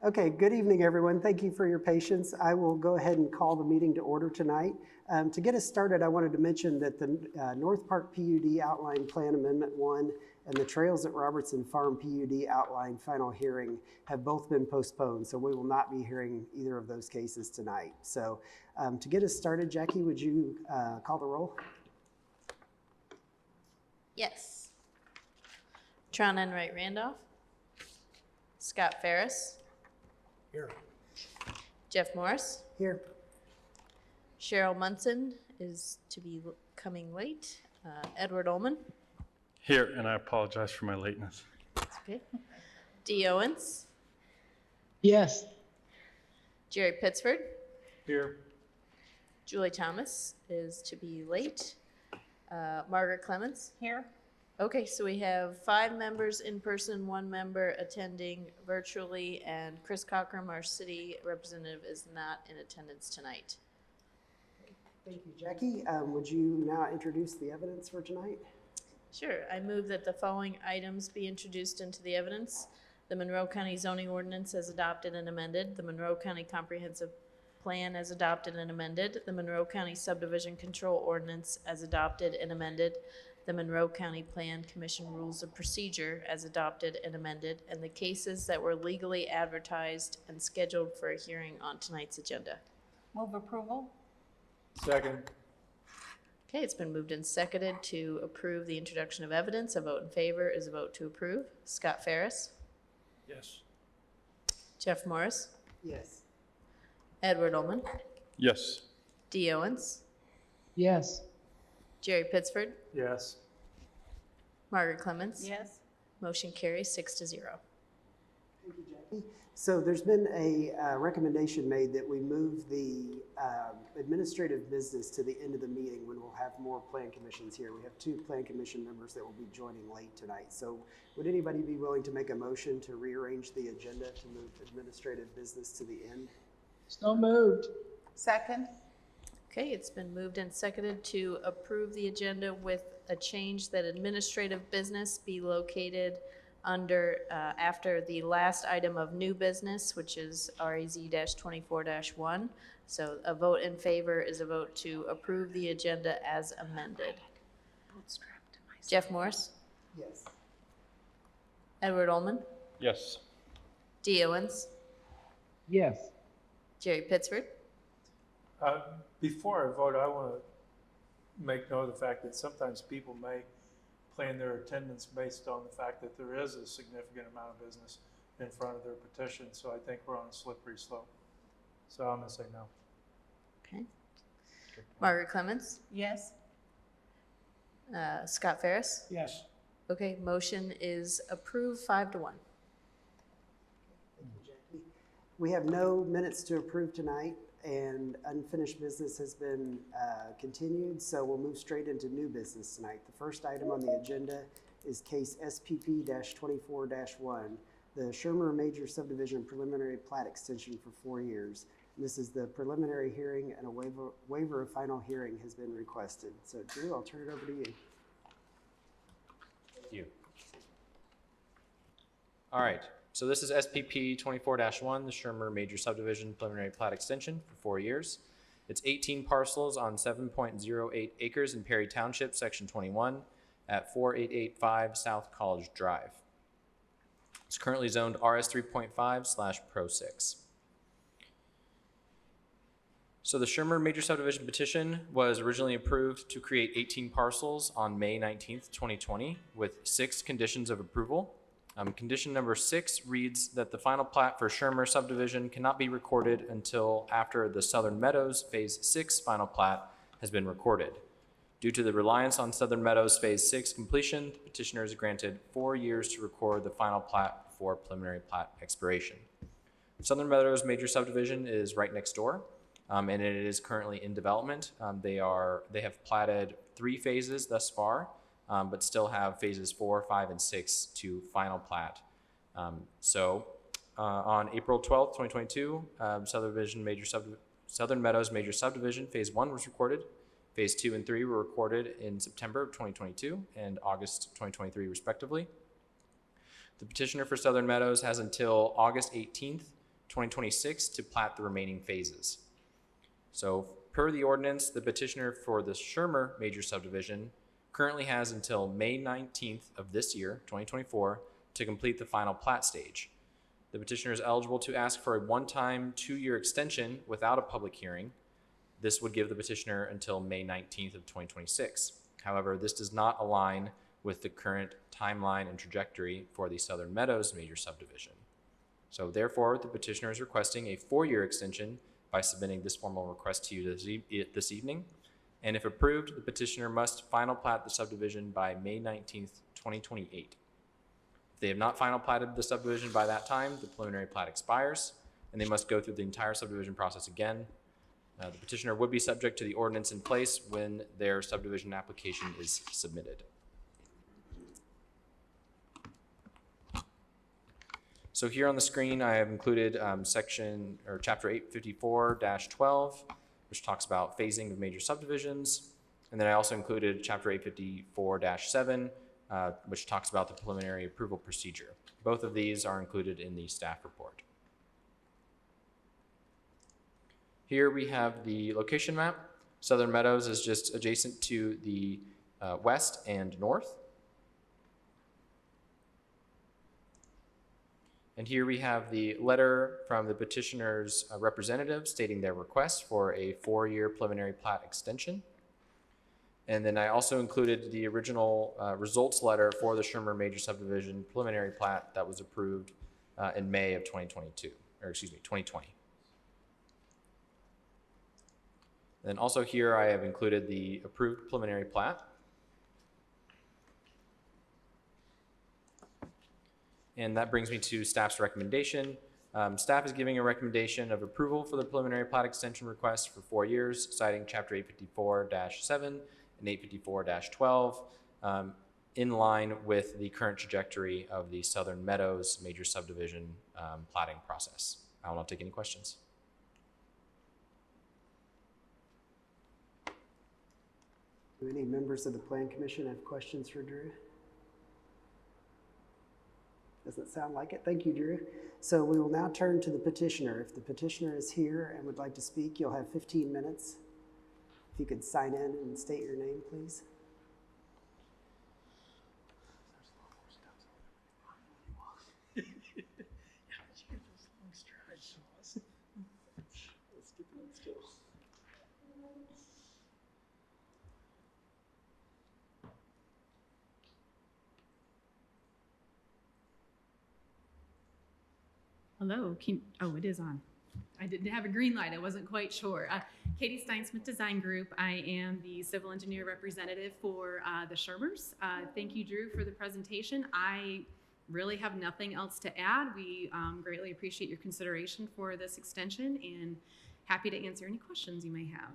Okay, good evening, everyone. Thank you for your patience. I will go ahead and call the meeting to order tonight. To get us started, I wanted to mention that the North Park PUD Outline Plan Amendment 1 and the Trails at Robertson Farm PUD Outline Final Hearing have both been postponed, so we will not be hearing either of those cases tonight. So to get us started, Jackie, would you call the roll? Yes. Tron Enright Randolph. Scott Ferris. Here. Jeff Morris. Here. Cheryl Munson is to be coming late. Edward Ullman. Here, and I apologize for my lateness. That's okay. Dee Owens. Yes. Jerry Pittsford. Here. Julie Thomas is to be late. Margaret Clemens. Here. Okay, so we have 5 members in person, 1 member attending virtually, and Chris Cockrum, our city representative, is not in attendance tonight. Thank you, Jackie. Would you now introduce the evidence for tonight? Sure. I move that the following items be introduced into the evidence. The Monroe County zoning ordinance as adopted and amended, the Monroe County comprehensive plan as adopted and amended, the Monroe County subdivision control ordinance as adopted and amended, the Monroe County Plan Commission Rules of Procedure as adopted and amended, and the cases that were legally advertised and scheduled for a hearing on tonight's agenda. Move approval. Second. Okay, it's been moved and seconded to approve the introduction of evidence. A vote in favor is a vote to approve. Scott Ferris. Yes. Jeff Morris. Yes. Edward Ullman. Yes. Dee Owens. Yes. Jerry Pittsford. Yes. Margaret Clemens. Yes. Motion carries 6-0. Thank you, Jackie. So there's been a recommendation made that we move the administrative business to the end of the meeting when we'll have more plan commissions here. We have 2 plan commission members that will be joining late tonight. So would anybody be willing to make a motion to rearrange the agenda to move administrative business to the end? So moved. Second. Okay, it's been moved and seconded to approve the agenda with a change that administrative business be located under, after the last item of new business, which is RAZ-24-1. So a vote in favor is a vote to approve the agenda as amended. Jeff Morris. Yes. Edward Ullman. Yes. Dee Owens. Yes. Jerry Pittsford. Before I vote, I want to make note of the fact that sometimes people may plan their attendance based on the fact that there is a significant amount of business in front of their petition. So I think we're on a slippery slope. So I'm going to say no. Okay. Margaret Clemens. Yes. Scott Ferris. Yes. Okay, motion is approved 5-1. Thank you, Jackie. We have no minutes to approve tonight, and unfinished business has been continued, so we'll move straight into new business tonight. The first item on the agenda is case SPP-24-1, the Shermer Major Subdivision Preliminary Plat Extension for 4 years. And this is the preliminary hearing, and a waiver of final hearing has been requested. So Drew, I'll turn it over to you. Thank you. All right. So this is SPP 24-1, the Shermer Major Subdivision Preliminary Plat Extension for 4 years. It's 18 parcels on 7.08 acres in Perry Township, Section 21 at 4885 South College Drive. It's currently zoned RS 3.5/Pro 6. So the Shermer Major Subdivision petition was originally approved to create 18 parcels on May 19th, 2020 with 6 conditions of approval. Condition number 6 reads that the final plat for Shermer subdivision cannot be recorded until after the Southern Meadows Phase 6 final plat has been recorded. Due to the reliance on Southern Meadows Phase 6 completion, the petitioner is granted 4 years to record the final plat before preliminary plat expiration. Southern Meadows Major Subdivision is right next door, and it is currently in development. They have platted 3 phases thus far, but still have phases 4, 5, and 6 to final plat. On April 12th, 2022, Southern Meadows Major Subdivision Phase 1 was recorded. Phase 2 and 3 were recorded in September of 2022 and August 2023, respectively. The petitioner for Southern Meadows has until August 18th 2026 to plat the remaining phases. So per the ordinance, the petitioner for the Shermer major subdivision currently has until May 19th of this year, 2024, to complete the final plat stage. The petitioner is eligible to ask for a one-time 2-year extension without a public hearing. This would give the petitioner until May 19th of 2026. However, this does not align with the current timeline and trajectory for the Southern Meadows major subdivision. So therefore, the petitioner is requesting a 4-year extension by submitting this formal request to you this evening. And if approved, the petitioner must final plat the subdivision by May 19th, 2028. If they have not final platted the subdivision by that time, the preliminary plat expires, and they must go through the entire subdivision process again. The petitioner would be subject to the ordinance in place when their subdivision application is submitted. So here on the screen, I have included chapter 854-12, which talks about phasing of major subdivisions. And then I also included chapter 854-7, which talks about the preliminary approval procedure. Both of these are included in the staff report. Here we have the location map. Southern Meadows is just adjacent to the west and north. And here we have the letter from the petitioner's representative stating their request for a 4-year preliminary plat extension. And then I also included the original results letter for the Shermer major subdivision preliminary plat that was approved in May of 2020. Then also here I have included the approved preliminary plat. And that brings me to staff's recommendation. Staff is giving a recommendation of approval for the preliminary plat extension request for 4 years, citing chapter 854-7 and 854-12, in line with the current trajectory of the Southern Meadows major subdivision platting process. I will not take any questions. Do any members of the Plan Commission have questions for Drew? Doesn't sound like it. Thank you, Drew. So we will now turn to the petitioner. If the petitioner is here and would like to speak, you'll have 15 minutes. If you could sign in and state your name, please. Hello, it is on. I didn't have a green light, I wasn't quite sure. Katie Steinsmith Design Group. I am the civil engineer representative for the Shermers. Thank you, Drew, for the presentation. I really have nothing else to add. We greatly appreciate your consideration for this extension and happy to answer any questions you may have.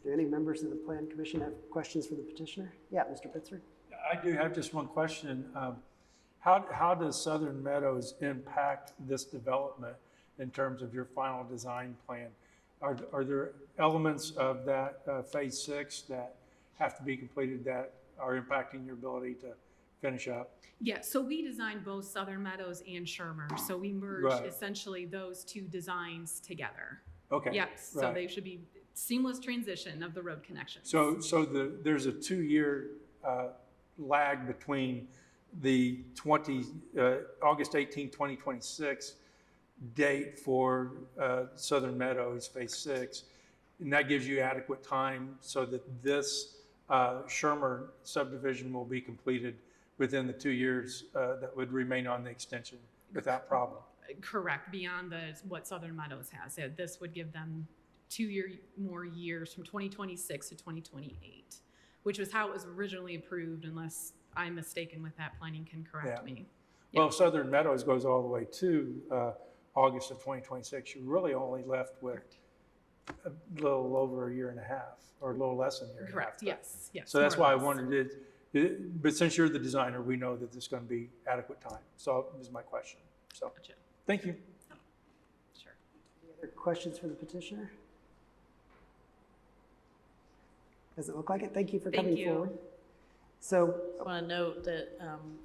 Do any members of the Plan Commission have questions for the petitioner? Yeah, Mr. Pitzer. I do have just one question. How does Southern Meadows impact this development in terms of your final design plan? Are there elements of that phase 6 that have to be completed that are impacting your ability to finish up? Yeah, so we designed both Southern Meadows and Shermer. So we merged essentially those two designs together. Okay. Yes, so they should be seamless transition of the road connections. So there's a 2-year lag between the August 18, 2026 date for Southern Meadows phase 6, and that gives you adequate time so that this Shermer subdivision will be completed within the 2 years that would remain on the extension without problem. Correct, beyond what Southern Meadows has. This would give them 2 more years from 2026 to 2028, which was how it was originally approved, unless I'm mistaken with that. Planning can correct me. Well, if Southern Meadows goes all the way to August of 2026, you're really only left with a little over 1.5 years, or a little less than a year and a half. Correct, yes, yes. So that's why I wondered but since you're the designer, we know that there's going to be adequate time. So this is my question. So, Gotcha. Thank you. Sure. Any other questions for the petitioner? Doesn't look like it. Thank you for coming forward. So, I want to note that,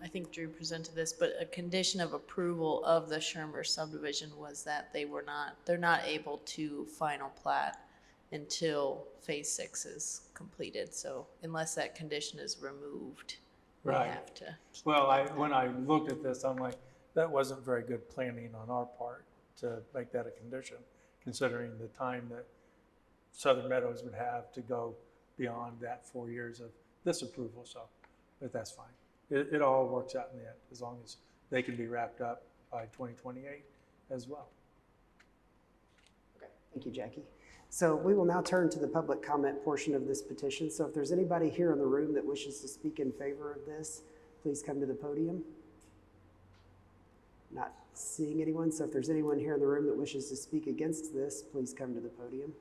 I think Drew presented this, but a condition of approval of the Shermer subdivision was that they're not able to final plat until phase 6 is completed. So unless that condition is removed, we Right. have to. Well, when I looked at this, I'm like, that wasn't very good planning on our part to make that a condition, considering the time that Southern Meadows would have to go beyond that 4 years of this approval, so, but that's fine. It all works out in the end, as long as they can be wrapped up by 2028 as well. thank you, Jackie. So we will now turn to the public comment portion of this petition. So if there's anybody here in the room that wishes to speak in favor of this, please come to the podium. Not seeing anyone, so if there's anyone here in the room that wishes to speak against this, please come to the podium.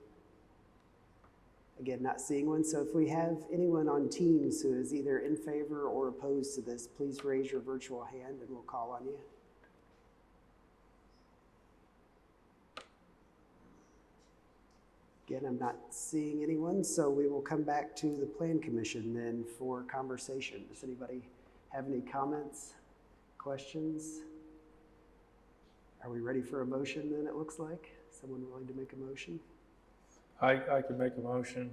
Again, not seeing one, so if we have anyone on Teams who is either in favor or opposed to this, please raise your virtual hand and we'll call on you. Again, I'm not seeing anyone, so we will come back to the Plan Commission then for conversation. Does anybody have any comments, questions? Are we ready for a motion then, it looks like? Someone willing to make a motion? I could make a motion.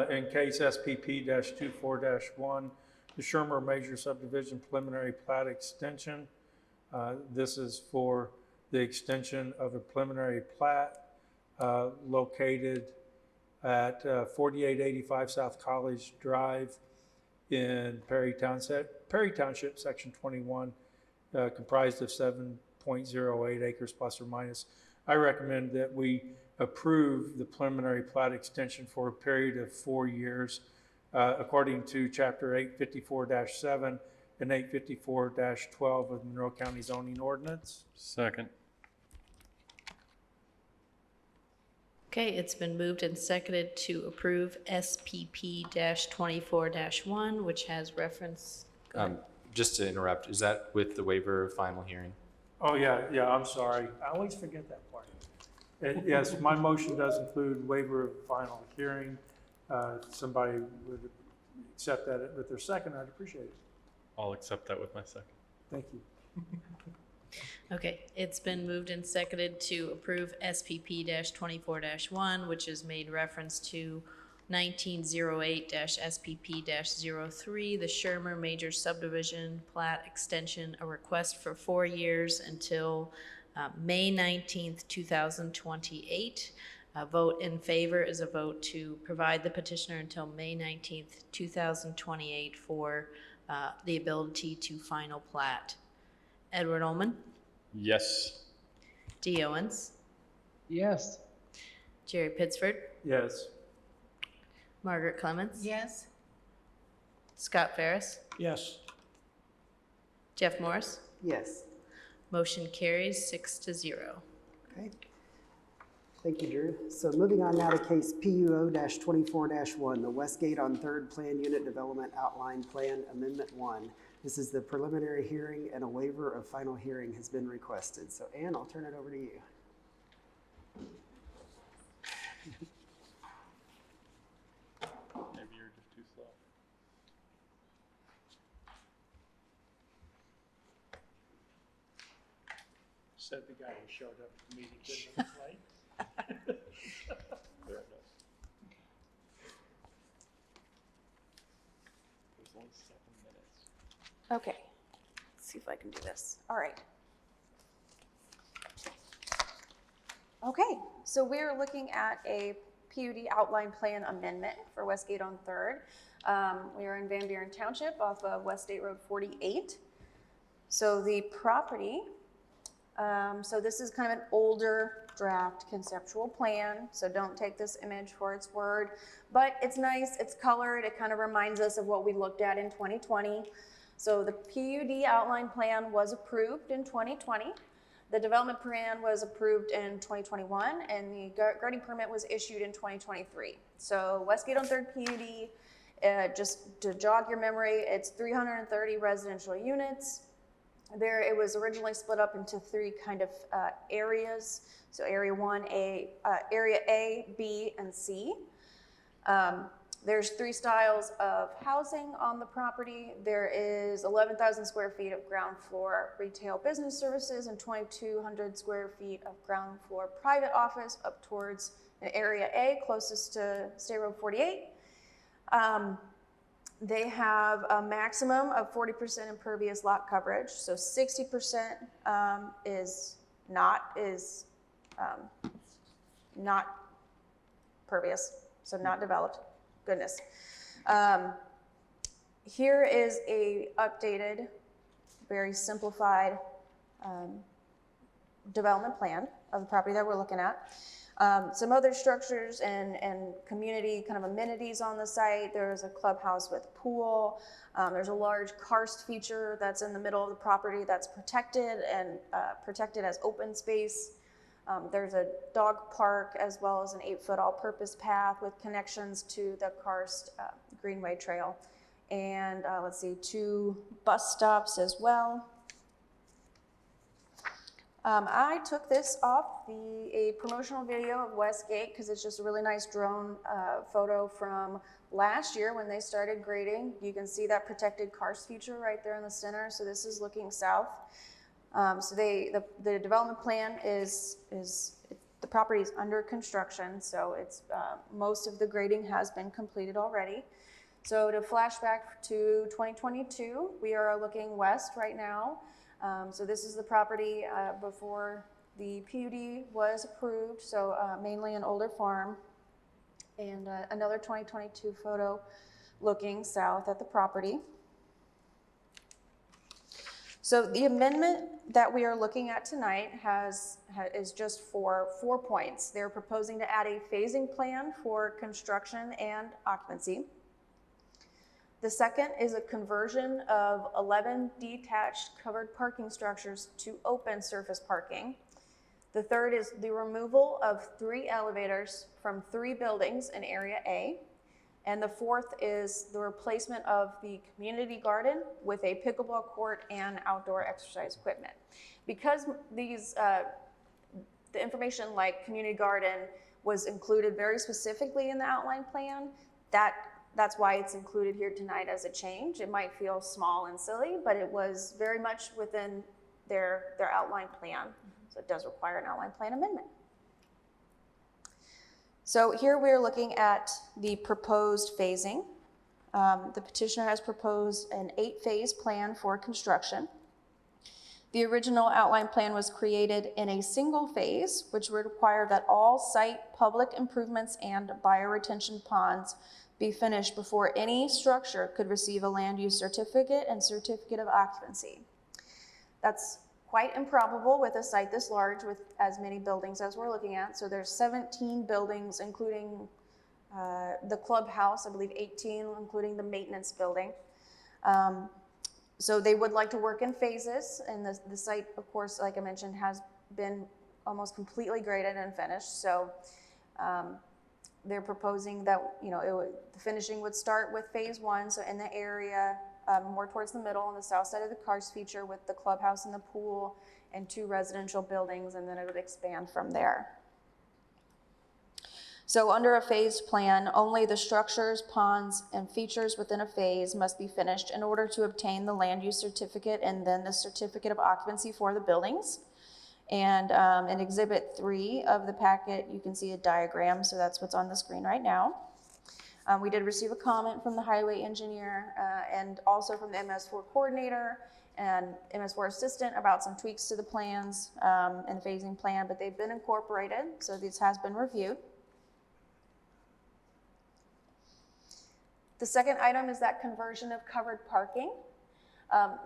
In case SPP-24-1, the Shermer Major Subdivision Preliminary Plat Extension. This is for the extension of a preliminary plat located at 4885 South College Drive in Perry Township, Section 21, comprised of 7.08 acres plus or minus. I recommend that we approve the preliminary plat extension for a period of 4 years, according to Chapter 854-7 and 854-12 of the Monroe County Zoning Ordinance. Second. Okay, it's been moved and seconded to approve SPP-24-1, which has reference. Just to interrupt, is that with the waiver of final hearing? Oh, yeah, I'm sorry. I always forget that part. And yes, my motion does include waiver of final hearing. Somebody would accept that with their second, I'd appreciate it. I'll accept that with my second. Thank you. Okay, it's been moved and seconded to approve SPP-24-1, which is made reference to 1908-SPP-03, the Shermer Major Subdivision Plat Extension, a request for 4 years until May 19th, 2028. A vote in favor is a vote to provide the petitioner until May 19th, 2028 for the ability to final plat. Edward Ullman, Yes. Dee Owens, Yes. Jerry Pittsford, Yes. Margaret Clements, Yes. Scott Ferris, Yes. Jeff Morris. Yes. Motion carries 6-0. Okay. Thank you, Drew. So moving on now to case PUO-24-1, the Westgate on Third Plan Unit Development Outline Plan Amendment 1. This is the preliminary hearing and a waiver of final hearing has been requested. So Ann, I'll turn it over to you. Maybe you're just too slow. Said the guy who showed up at the meeting 10 minutes late. There it goes. There's only 7 minutes. Okay, let's see if I can do this. All right. Okay, so we're looking at a PUD outline plan amendment for Westgate on Third. We are in Van Buren Township off of West State Road 48. So the property, so this is kind of an older draft conceptual plan, so don't take this image for its word, but it's nice, it's colored, it kind of reminds us of what we looked at in 2020. So the PUD outline plan was approved in 2020. The development plan was approved in 2021, and the grading permit was issued in 2023. So Westgate on Third PUD, just to jog your memory, it's 330 residential units. There, it was originally split up into 3 kind of areas. So area A, B, and C. There's 3 styles of housing on the property. There is 11,000 square feet of ground floor retail business services and 2,200 square feet of ground floor private office up towards an Area A closest to State Road 48. They have a maximum of 40% impervious lot coverage, so 60% is not pervious, so not developed. Goodness. Here is a updated, very simplified development plan of the property that we're looking at. Some other structures and community kind of amenities on the site. There's a clubhouse with a pool. There's a large karst feature that's in the middle of the property that's protected and protected as open space. There's a dog park as well as an 8-foot all-purpose path with connections to the karst Greenway Trail. And let's see, 2 bus stops as well. I took this off a promotional video of Westgate because it's just a really nice drone photo from last year when they started grading. You can see that protected karst feature right there in the center. So this is looking south. So the development plan is the property is under construction. So it's most of the grading has been completed already. So to flash back to 2022, we are looking west right now. So this is the property before the PUD was approved, so mainly an older farm. And another 2022 photo looking south at the property. So the amendment that we are looking at tonight is just for 4 points. They're proposing to add a phasing plan for construction and occupancy. The second is a conversion of 11 detached covered parking structures to open surface parking. The third is the removal of 3 elevators from 3 buildings in Area A. And the fourth is the replacement of the community garden with a pickleball court and outdoor exercise equipment. Because these, the information like community garden was included very specifically in the outline plan, that's why it's included here tonight as a change. It might feel small and silly, but it was very much within their outline plan. So it does require an outline plan amendment. So here we're looking at the proposed phasing. The petitioner has proposed an 8-phase plan for construction. The original outline plan was created in a single phase, which would require that all site public improvements and bioretention ponds be finished before any structure could receive a land use certificate and certificate of occupancy. That's quite improbable with a site this large with as many buildings as we're looking at. So there's 17 buildings, including the clubhouse, I believe 18, including the maintenance building. So they would like to work in phases, and the site, of course, like I mentioned, has been almost completely graded and finished. So they're proposing that, the finishing would start with phase 1, so in the area more towards the middle on the south side of the karst feature with the clubhouse and the pool and 2 residential buildings, and then it would expand from there. So under a phased plan, only the structures, ponds, and features within a phase must be finished in order to obtain the land use certificate and then the certificate of occupancy for the buildings. And in Exhibit 3 of the packet, you can see a diagram, so that's what's on the screen right now. We did receive a comment from the highway engineer and also from the MS4 coordinator and MS4 assistant about some tweaks to the plans and the phasing plan, but they've been incorporated, so this has been reviewed. The second item is that conversion of covered parking.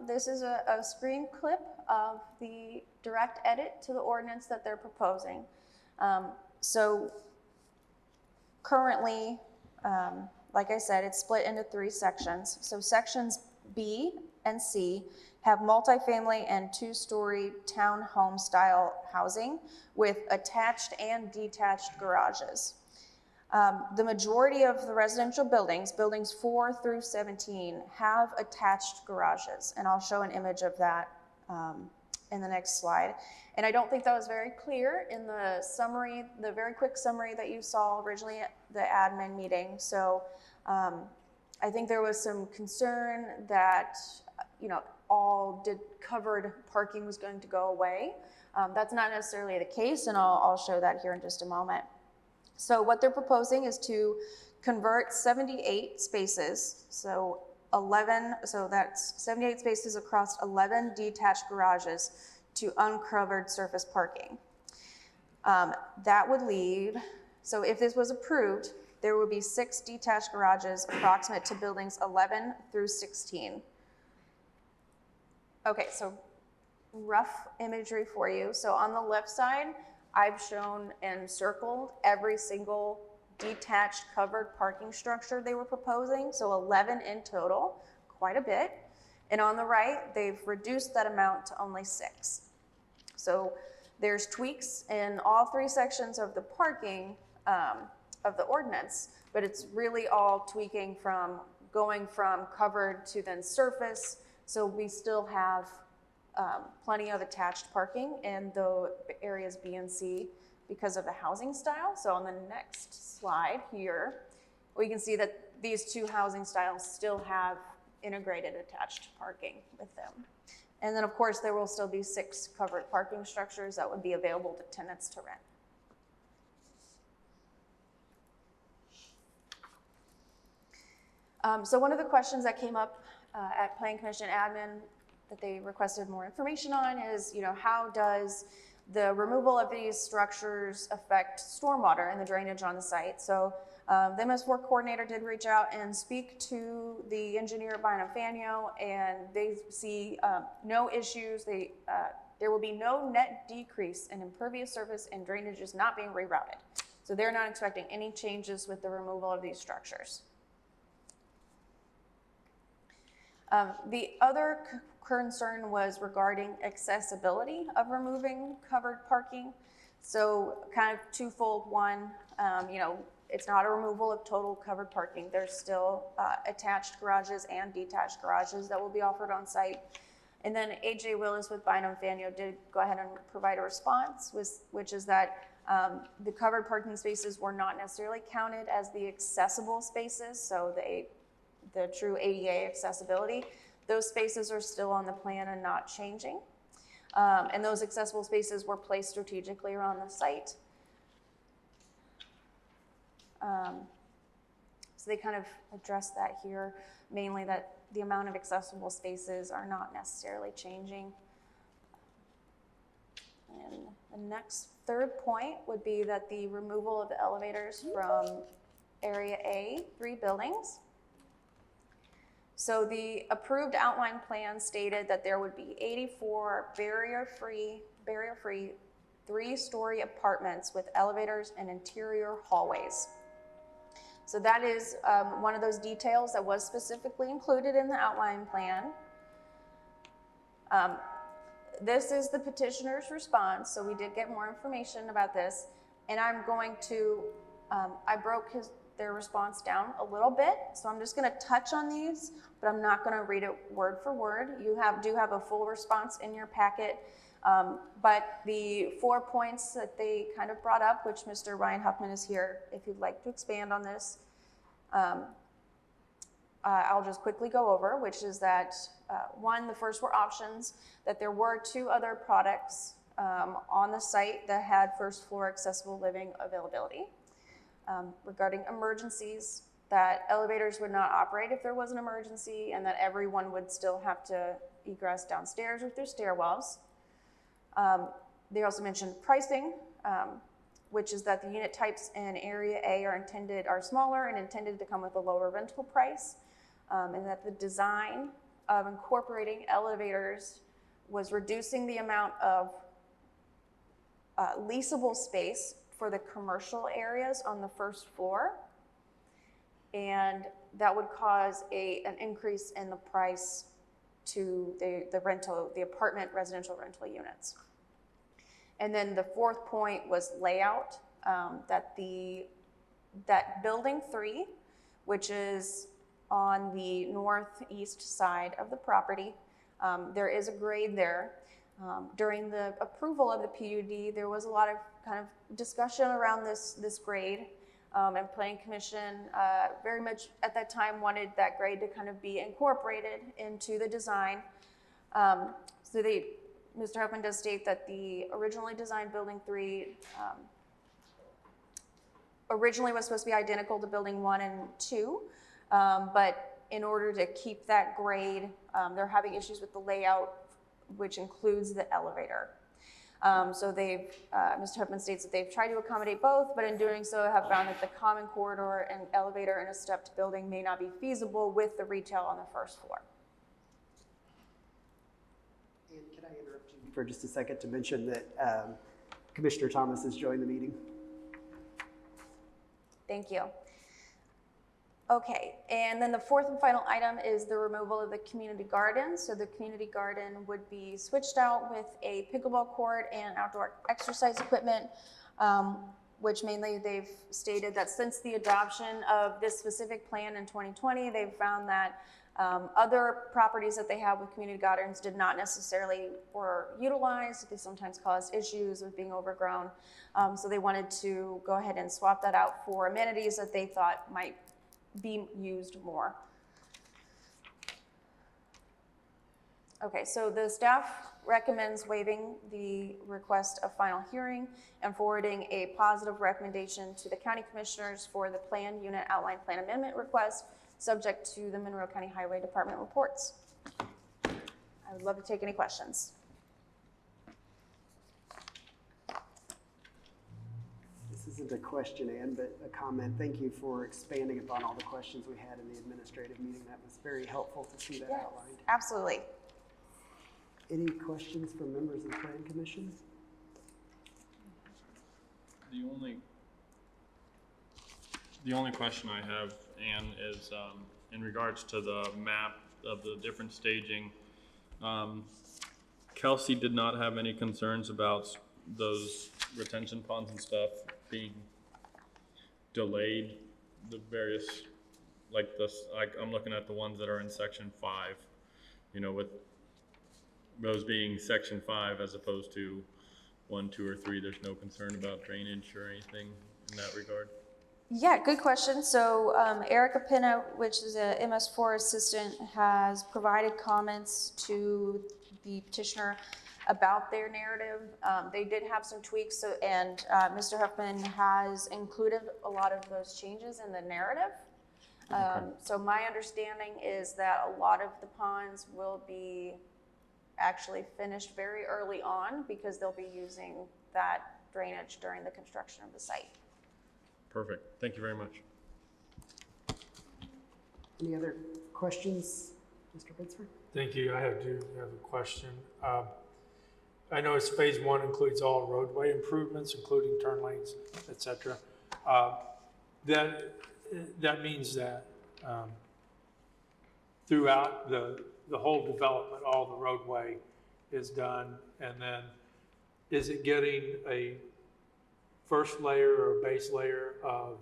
This is a screen clip of the direct edit to the ordinance that they're proposing. So currently, like I said, it's split into 3 sections. So sections B and C have multifamily and 2-story townhome style housing with attached and detached garages. The majority of the residential buildings, buildings 4 through 17, have attached garages, and I'll show an image of that in the next slide. And I don't think that was very clear in the summary, the very quick summary that you saw originally at the admin meeting. So I think there was some concern that, all covered parking was going to go away. That's not necessarily the case, and I'll show that here in just a moment. So what they're proposing is to convert 78 spaces, so that's 78 spaces across 11 detached garages to uncovered surface parking. That would leave, so if this was approved, there would be 6 detached garages approximate to buildings 11 through 16. Okay, so rough imagery for you. So on the left side, I've shown and circled every single detached covered parking structure they were proposing, so 11 in total, quite a bit. And on the right, they've reduced that amount to only 6. So there's tweaks in all 3 sections of the parking of the ordinance, but it's really all tweaking from going from covered to then surface. So we still have plenty of attached parking in the areas B and C because of the housing style. So on the next slide here, we can see that these 2 housing styles still have integrated attached parking with them. And then of course there will still be 6 covered parking structures that would be available to tenants to rent. So one of the questions that came up at Planning Commission admin that they requested more information on is, how does the removal of these structures affect stormwater and the drainage on the site? So the MS4 coordinator did reach out and speak to the engineer at Bynum Faneuil, and they see no issues. There will be no net decrease in impervious surface and drainage is not being rerouted. So they're not expecting any changes with the removal of these structures. The other concern was regarding accessibility of removing covered parking. So kind of twofold. One, it's not a removal of total covered parking. There's still attached garages and detached garages that will be offered on site. And then AJ Willis with Bynum Faneuil did go ahead and provide a response, which is that the covered parking spaces were not necessarily counted as the accessible spaces. So the true ADA accessibility, those spaces are still on the plan and not changing. And those accessible spaces were placed strategically around the site. So they kind of address that here, mainly that the amount of accessible spaces are not necessarily changing. And the next third point would be that the removal of the elevators from Area A, 3 buildings. So the approved outline plan stated that there would be 84 barrier-free 3-story apartments with elevators and interior hallways. So that is one of those details that was specifically included in the outline plan. This is the petitioner's response, so we did get more information about this, and I'm going to, I broke their response down a little bit, so I'm just going to touch on these, but I'm not going to read it word for word. You do have a full response in your packet, but the 4 points that they kind of brought up, which Mr. Ryan Huffman is here if you'd like to expand on this, I'll just quickly go over, which is that one, the first were options, that there were 2 other products on the site that had first floor accessible living availability. Regarding emergencies, that elevators would not operate if there was an emergency and that everyone would still have to egress downstairs with their stairwells. They also mentioned pricing, which is that the unit types in Area A are smaller and intended to come with a lower rental price, and that the design of incorporating elevators was reducing the amount of leasable space for the commercial areas on the first floor, and that would cause an increase in the price to the apartment residential rental units. And then the 4th point was layout, that building 3, which is on the northeast side of the property, there is a grade there. During the approval of the PUD, there was a lot of kind of discussion around this grade. And Planning Commission very much at that time wanted that grade to kind of be incorporated into the design. Mr. Huffman does state that the originally designed Building 3 originally was supposed to be identical to Building 1 and 2, but in order to keep that grade, they're having issues with the layout, which includes the elevator. Mr. Huffman states that they've tried to accommodate both, but in doing so have found that the common corridor and elevator in a stepped building may not be feasible with the retail on the first floor. And can I interrupt you for just a second to mention that Commissioner Thomas has joined the meeting? Thank you. Okay, and then the fourth and final item is the removal of the community garden. So the community garden would be switched out with a pickleball court and outdoor exercise equipment, which mainly they've stated that since the adoption of this specific plan in 2020, they've found that other properties that they have with community gardens did not necessarily were utilized. They sometimes caused issues with being overgrown. So they wanted to go ahead and swap that out for amenities that they thought might be used more. Okay, so the staff recommends waiving the request of final hearing and forwarding a positive recommendation to the county commissioners for the plan unit outline plan amendment request, subject to the Monroe County Highway Department reports. I would love to take any questions. This isn't a question, Ann, but a comment. Thank you for expanding upon all the questions we had in the administrative meeting. That was very helpful to see that outlined. Absolutely. Any questions from members of the Plan Commission? The only question I have, Ann, is in regards to the map of the different staging. Kelsey did not have any concerns about those retention ponds and stuff being delayed. The various, like this, I'm looking at the ones that are in section 5, you know, with those being section 5 as opposed to 1, 2, or 3. There's no concern about drainage or anything in that regard. Yeah, good question. So Erica Pinna, which is a MS4 assistant, has provided comments to the petitioner about their narrative. They did have some tweaks, and Mr. Huffman has included a lot of those changes in the narrative. So my understanding is that a lot of the ponds will be actually finished very early on because they'll be using that drainage during the construction of the site. Perfect. Thank you very much. Any other questions, Mr. Bitzford? Thank you. I do have a question. I know it's phase 1 includes all roadway improvements, including turn lanes, et cetera. That means that throughout the whole development, all the roadway is done, and then is it getting a first layer or a base layer of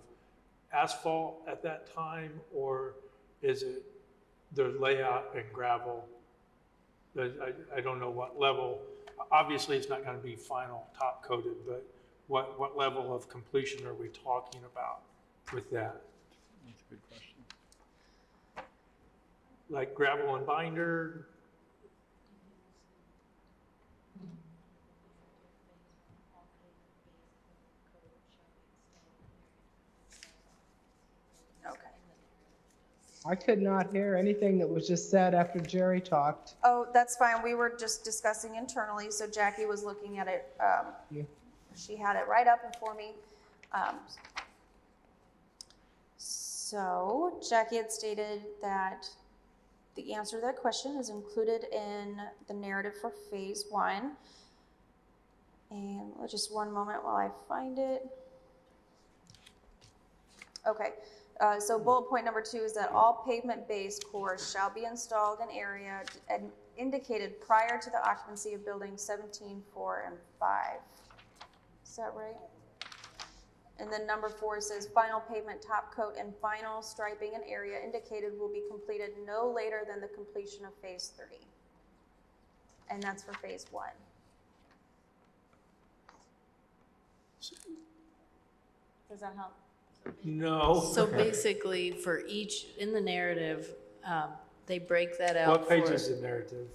asphalt at that time, or is it the layout and gravel? I don't know what level. Obviously, it's not going to be final top coated, but what level of completion are we talking about with that? That's a good question. Like gravel and binder? Okay. I could not hear anything that was just said after Jerry talked. Oh, that's fine. We were just discussing internally, so Jackie was looking at it. Yeah. She had it right up before me. So Jackie had stated that the answer to that question is included in the narrative for phase 1. And just one moment while I find it. Okay. So bullet point number 2 is that all pavement-based cores shall be installed in area and indicated prior to the occupancy of buildings 17, 4, and 5. Is that right? And then number 4 says final pavement top coat and final striping and area indicated will be completed no later than the completion of phase 3. And that's for phase 1. Does that help? No. So basically, for each, in the narrative, they break that out What page for, is the narrative?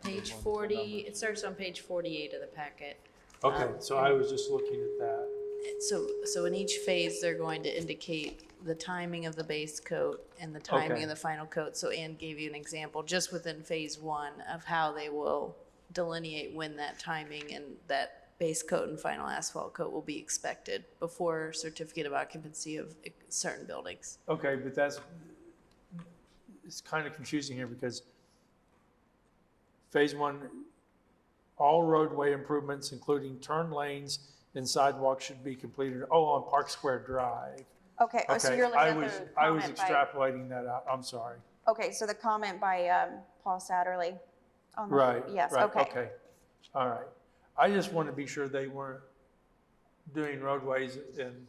page 40, it starts on page 48 of the packet. Okay, so I was just looking at that. So in each phase, they're going to indicate the timing of the base coat and the timing Okay. of the final coat. So Ann gave you an example just within phase 1 of how they will delineate when that timing and that base coat and final asphalt coat will be expected before certificate of occupancy of certain buildings. Okay, but it's kind of confusing here because phase 1, all roadway improvements, including turn lanes and sidewalks, should be completed, on Park Square Drive. Okay, oh, so Okay, you're looking I at was, the I was comment by, extrapolating that out, I'm sorry. okay, so the comment by Paul Satterley on the. Right, Yes, right, okay. okay, all right. I just want to be sure they weren't doing roadways in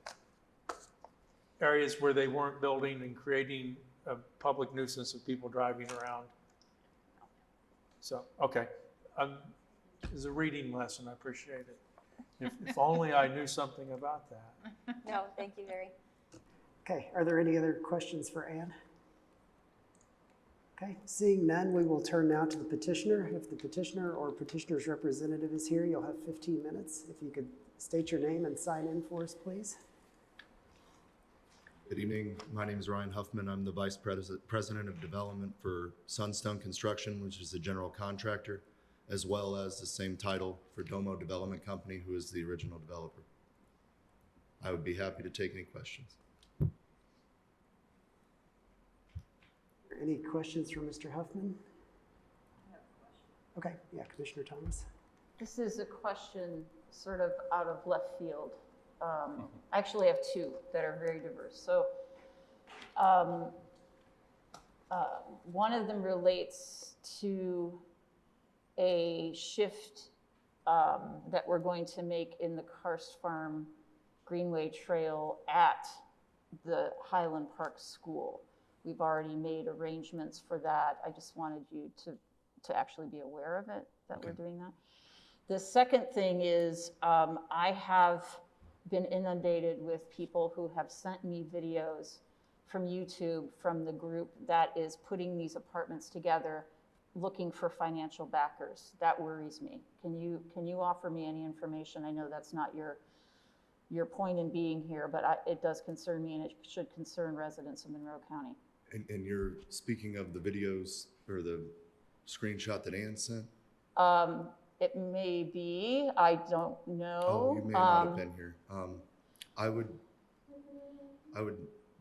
areas where they weren't building and creating a public nuisance of people driving around. So, okay, it's a reading lesson, I appreciate it. If only I knew something about that. No, thank you, Barry. Okay, are there any other questions for Ann? Okay, seeing none, we will turn now to the petitioner. If the petitioner or petitioner's representative is here, you'll have 15 minutes. If you could state your name and sign in for us, please. Good evening. My name is Ryan Huffman. I'm the Vice President of Development for Sunstone Construction, which is the general contractor, as well as the same title for Domo Development Company, who is the original developer. I would be happy to take any questions. Any questions for Mr. Huffman? Okay, yeah, Commissioner Thomas. This is a question sort of out of left field. I actually have two that are very diverse. So one of them relates to a shift that we're going to make in the Karst Farm Greenway Trail at the Highland Park School. We've already made arrangements for that. I just wanted you to actually be aware of it, that we're doing that. The second thing is I have been inundated with people who have sent me videos from YouTube from the group that is putting these apartments together looking for financial backers. That worries me. Can you offer me any information? I know that's not your point in being here, but it does concern me and it should concern residents of Monroe County. And you're speaking of the videos or the screenshot that Ann sent? It may be, I don't know. Oh, you may not have been here. I would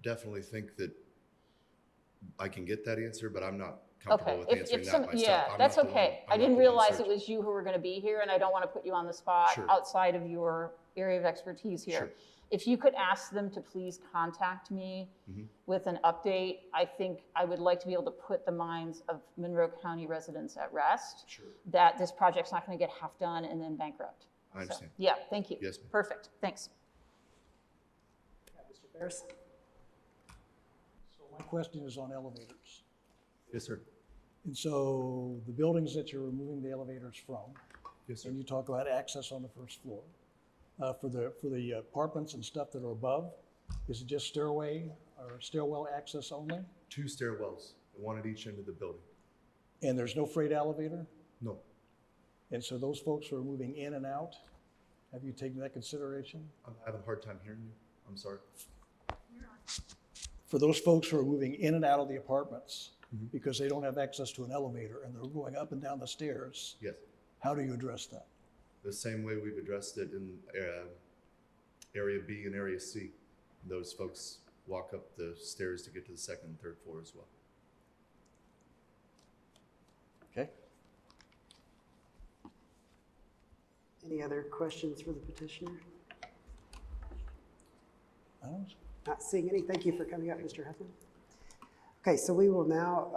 definitely think that I can get that answer, but I'm not comfortable with answering that myself. Yeah, I'm that's not the one- okay. I'm I not didn't the one realize it searching. was you who were going to be here, and I don't want to put you on the spot Sure. outside of your area of expertise here. Sure. If you could ask them to please contact me with an update, I think I would like to be able to put the minds of Monroe County residents at rest Sure. that this project's not going to get half done and then bankrupt. I understand. Yeah, thank you. Yes, ma'am. Perfect, thanks. Mr. Ferris? So my question is on elevators. Yes, sir. And so the buildings that you're removing the elevators from, Yes, sir. and you talk about access on the first floor, for the apartments and stuff that are above, is it just stairway or stairwell access only? 2 stairwells, one at each end of the building. And there's no freight elevator? No. And so those folks who are moving in and out, have you taken that consideration? I'm having a hard time hearing you. I'm sorry. For those folks who are moving in and out of the apartments because they don't have access to an elevator and they're going up and down the stairs, Yes. how do you address that? The same way we've addressed it in Area B and Area C. Those folks walk up the stairs to get to the 2nd and 3rd floor as well. Okay. Any other questions for the petitioner? I don't know. Not seeing any. Thank you for coming up, Mr. Huffman. Okay, so we will now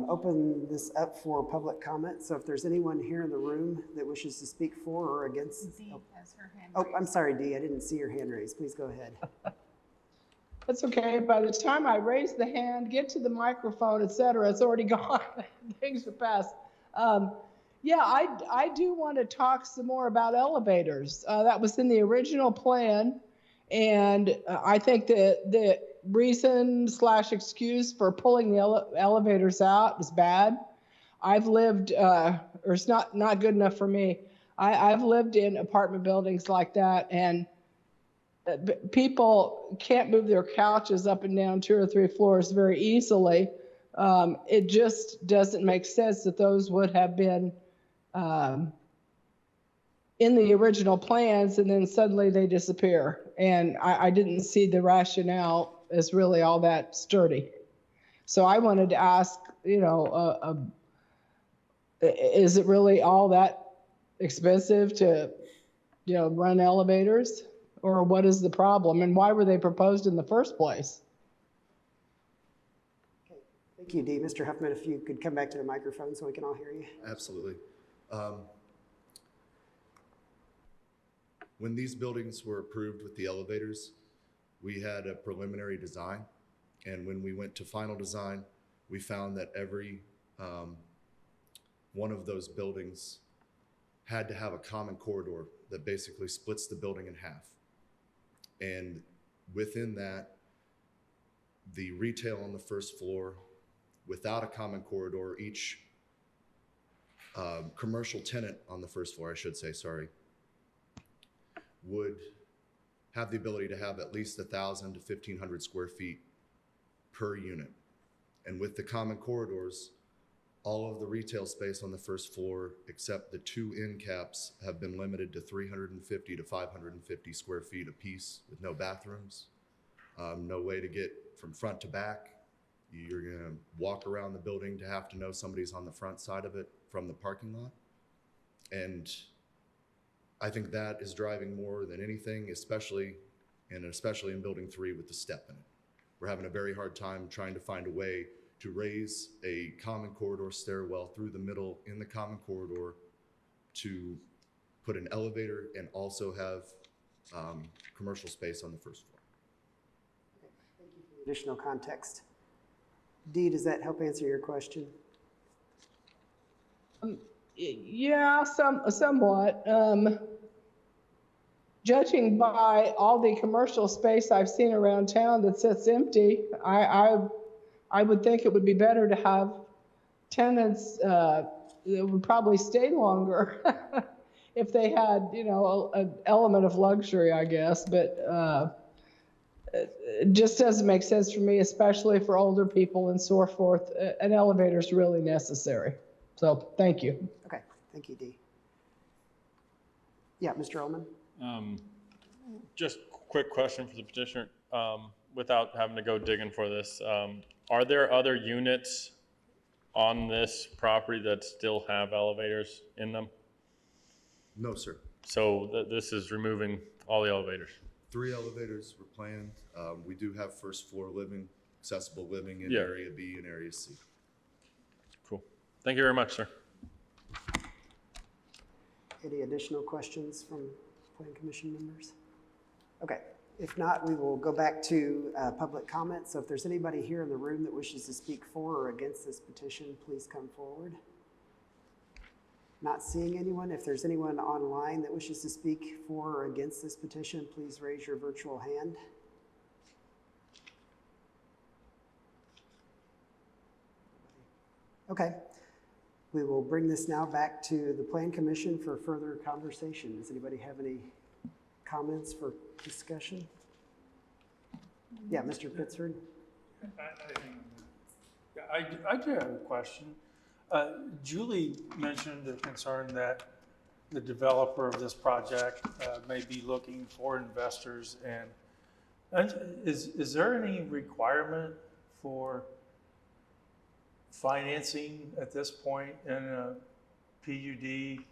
open this up for public comment. So if there's anyone here in the room that wishes to speak for or against. Dee has her hand Oh, raised. I'm sorry, Dee, I didn't see your hand raised. Please go ahead. That's okay. By the time I raise the hand, get to the microphone, et cetera, it's already gone. Things are past. Yeah, I do want to talk some more about elevators. That was in the original plan. And I think the reason / excuse for pulling the elevators out is bad. I've lived, or it's not good enough for me. I've lived in apartment buildings like that, and people can't move their couches up and down 2 or 3 floors very easily. It just doesn't make sense that those would have been in the original plans and then suddenly they disappear. And I didn't see the rationale as really all that sturdy. So I wanted to ask, you know, is it really all that expensive to, you know, run elevators? Or what is the problem? And why were they proposed in the first place? Okay, thank you, Dee. Mr. Huffman, if you could come back to the microphone so we can all hear you. Absolutely. When these buildings were approved with the elevators, we had a preliminary design. And when we went to final design, we found that every one of those buildings had to have a common corridor that basically splits the building in half. And within that, the retail on the first floor, without a common corridor, each commercial tenant on the first floor, I should say, sorry, would have the ability to have at least 1,000 to 1,500 square feet per unit. And with the common corridors, all of the retail space on the first floor, except the 2 end caps, have been limited to 350 to 550 square feet apiece with no bathrooms, no way to get from front to back. You're gonna walk around the building to have to know somebody's on the front side of it from the parking lot. And I think that is driving more than anything, especially in building 3 with the step in it. We're having a very hard time trying to find a way to raise a common corridor stairwell through the middle in the common corridor to put an elevator and also have commercial space on the first floor. Okay, thank you for the additional context. Dee, does that help answer your question? Yeah, somewhat. Judging by all the commercial space I've seen around town that sits empty, I would think it would be better to have tenants that would probably stay longer if they had, you know, an element of luxury, I guess. But it just doesn't make sense for me, especially for older people and so forth. An elevator is really necessary. So thank you. Okay, thank you, Dee. Yeah, Mr. Ullman? Just quick question for the petitioner, without having to go digging for this. Are there other units on this property that still have elevators in them? No, sir. So this is removing all the elevators? 3 elevators were planned. We do have first floor living, accessible living in Yeah. Area B and Area C. Cool. Thank you very much, sir. Any additional questions from Plan Commission members? Okay, if not, we will go back to public comment. So if there's anybody here in the room that wishes to speak for or against this petition, please come forward. Not seeing anyone. If there's anyone online that wishes to speak for or against this petition, please raise your virtual hand. Okay. We will bring this now back to the Plan Commission for further conversation. Does anybody have any comments for discussion? Yeah, Mr. Pittsford? I do have a question. Julie mentioned the concern that the developer of this project may be looking for investors, and is there any requirement for financing at this point in a PUD?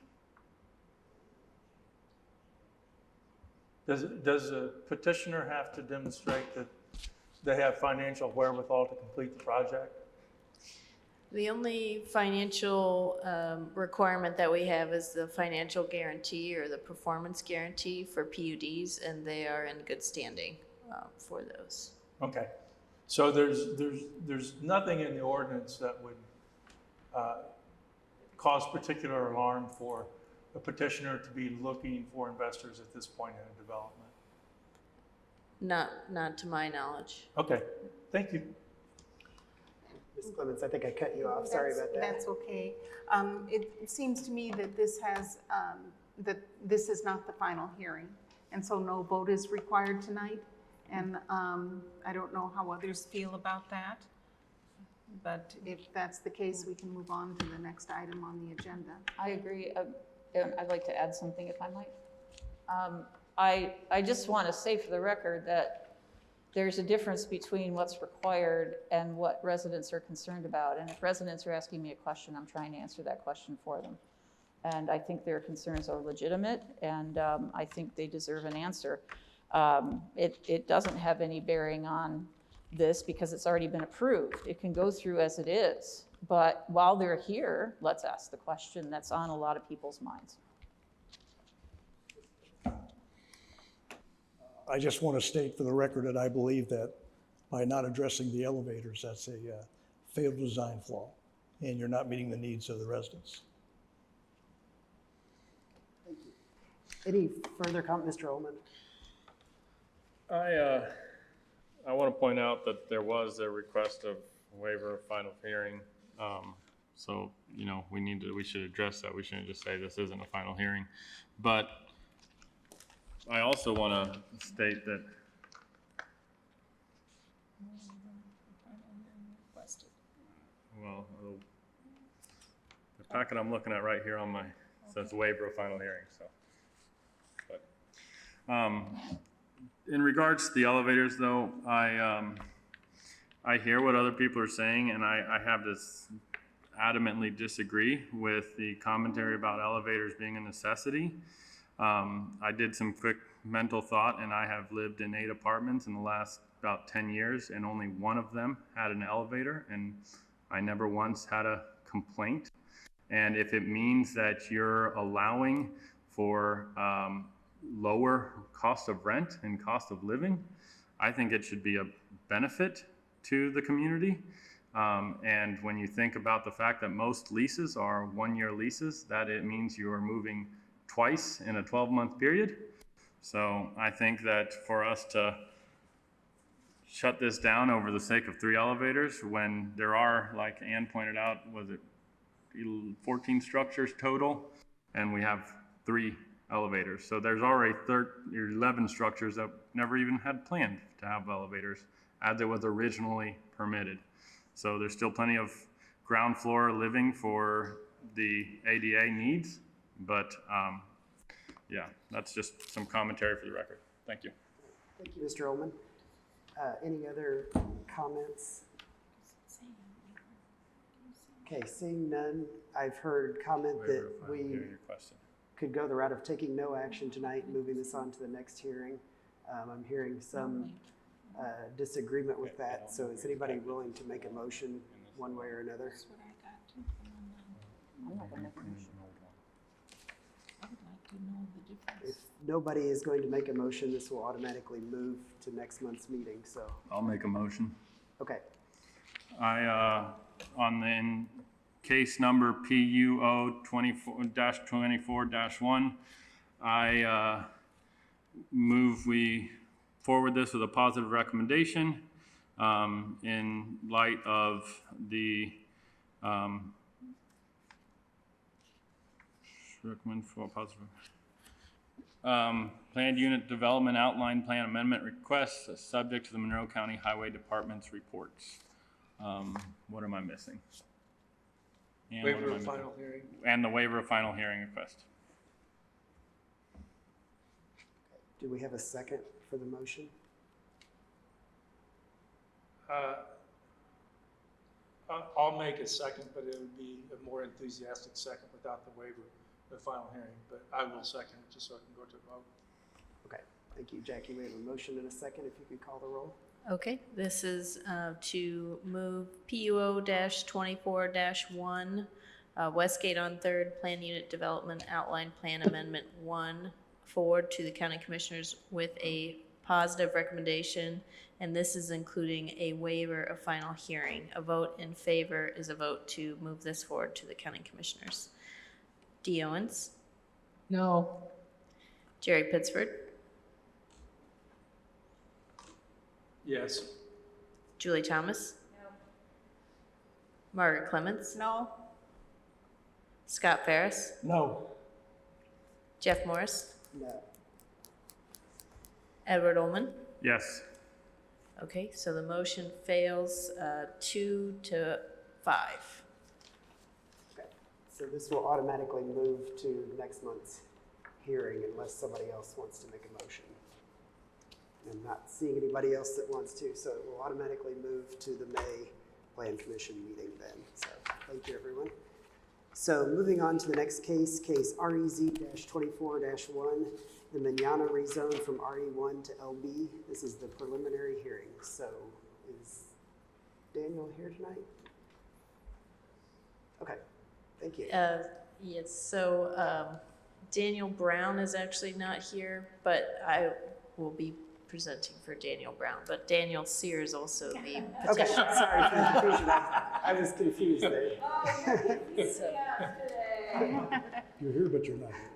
Does a petitioner have to demonstrate that they have financial wherewithal to complete the project? The only financial requirement that we have is the financial guarantee or the performance guarantee for PUDs, and they are in good standing for those. Okay, so there's nothing in the ordinance that would cause particular alarm for a petitioner to be looking for investors at this point in a development. Not to my knowledge. Okay, thank you. Ms. Clements, I think I cut you off. Sorry about that. That's okay. It seems to me that this has, that this is not the final hearing, and so no vote is required tonight. And I don't know how others feel about that, but if that's the case, we can move on to the next item on the agenda. I agree. I'd like to add something if I might. I just want to say for the record that there's a difference between what's required and what residents are concerned about. And if residents are asking me a question, I'm trying to answer that question for them. And I think their concerns are legitimate, and I think they deserve an answer. It doesn't have any bearing on this because it's already been approved. It can go through as it is. But while they're here, let's ask the question that's on a lot of people's minds. I just want to state for the record that I believe that by not addressing the elevators, that's a failed design flaw, and you're not meeting the needs of the residents. Thank you. Any further comment, Mr. Ullman? I want to point out that there was a request of waiver of final hearing. So, you know, we should address that. We shouldn't just say this isn't a final hearing. But I also want to state that well, the packet I'm looking at right here on my says waiver of final hearing. So, but in regards to the elevators, though, I hear what other people are saying, and I have to adamantly disagree with the commentary about elevators being a necessity. I did some quick mental thought, and I have lived in 8 apartments in the last about 10 years, and only one of them had an elevator, and I never once had a complaint. And if it means that you're allowing for lower cost of rent and cost of living, I think it should be a benefit to the community. And when you think about the fact that most leases are 1-year leases, that it means you are moving twice in a 12-month period. So I think that for us to shut this down over the sake of 3 elevators, when there are, like Ann pointed out, was it 14 structures total, and we have 3 elevators. So there's already 11 structures that never even had planned to have elevators as it was originally permitted. So there's still plenty of ground floor living for the ADA needs, but yeah, that's just some commentary for the record. Thank you. Thank you, Mr. Ullman. Any other comments? Okay, seeing none, I've heard comment that we could go the route of taking no action tonight, moving this on to the next hearing. I'm hearing some disagreement with that, so is anybody willing to make a motion one way or another? I'm not gonna make a motion. If nobody is going to make a motion, this will automatically move to next month's meeting, so. I'll make a motion. Okay. In case number PUO 24-1, I move we forward this with a positive recommendation in light of the recommend for positive planned unit development outline plan amendment requests subject to the Monroe County Highway Department's reports. What am I missing? And Waiver of final hearing. And the waiver of final hearing request. Do we have a second for the motion? I'll make a second, but it would be a more enthusiastic second without the waiver of final hearing. But I will second it just so I can go to a vote. Okay, thank you, Jackie. We have a motion and a second. If you could call the roll. Okay, this is to move PUO-24-1, Westgate on 3rd, Plan Unit Development Outline Plan Amendment 1, forward to the County Commissioners with a positive recommendation, and this is including a waiver of final hearing. A vote in favor is a vote to move this forward to the County Commissioners. Dee Owens? No. Jerry Pittsford? Yes. Julie Thomas? No. Margaret Clemens? No? Scott Ferris? No. Jeff Morris? No. Edward Ullman? Yes. Okay, so the motion fails 2 to 5. Okay. So this will automatically move to next month's hearing unless somebody else wants to make a motion. I'm not seeing anybody else that wants to, so it will automatically move to the May Plan Commission meeting then. So thank you, everyone. So moving on to the next case, case REZ-24-1, the Manana rezone from RE1 to LB. This is the preliminary hearing. So is Daniel here tonight? Okay, thank you. Yes, so Daniel Brown is actually not here, but I will be presenting for Daniel Brown, but Daniel Sear is also the Okay, petitioner. sorry for the confusion. I was confused there. So, You're here, but you're not here.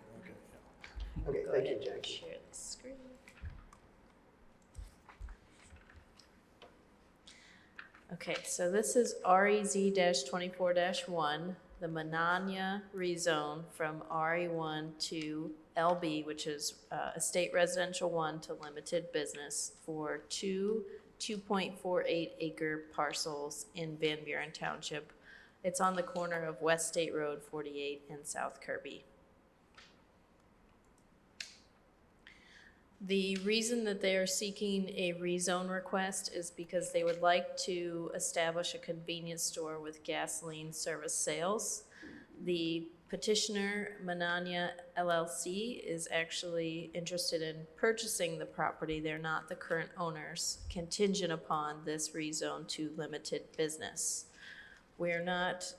Okay. Okay, go thank ahead you, and Jackie. share the screen. Okay, so this is REZ-24-1, the Manana rezone from RE1 to LB, which is Estate Residential 1 to Limited Business for two 2.48 acre parcels in Van Buren Township. It's on the corner of West State Road 48 and South Kirby. The reason that they are seeking a rezone request is because they would like to establish a convenience store with gasoline service sales. The petitioner, Manana LLC, is actually interested in purchasing the property. They're not the current owners, contingent upon this rezone to limited business. We're not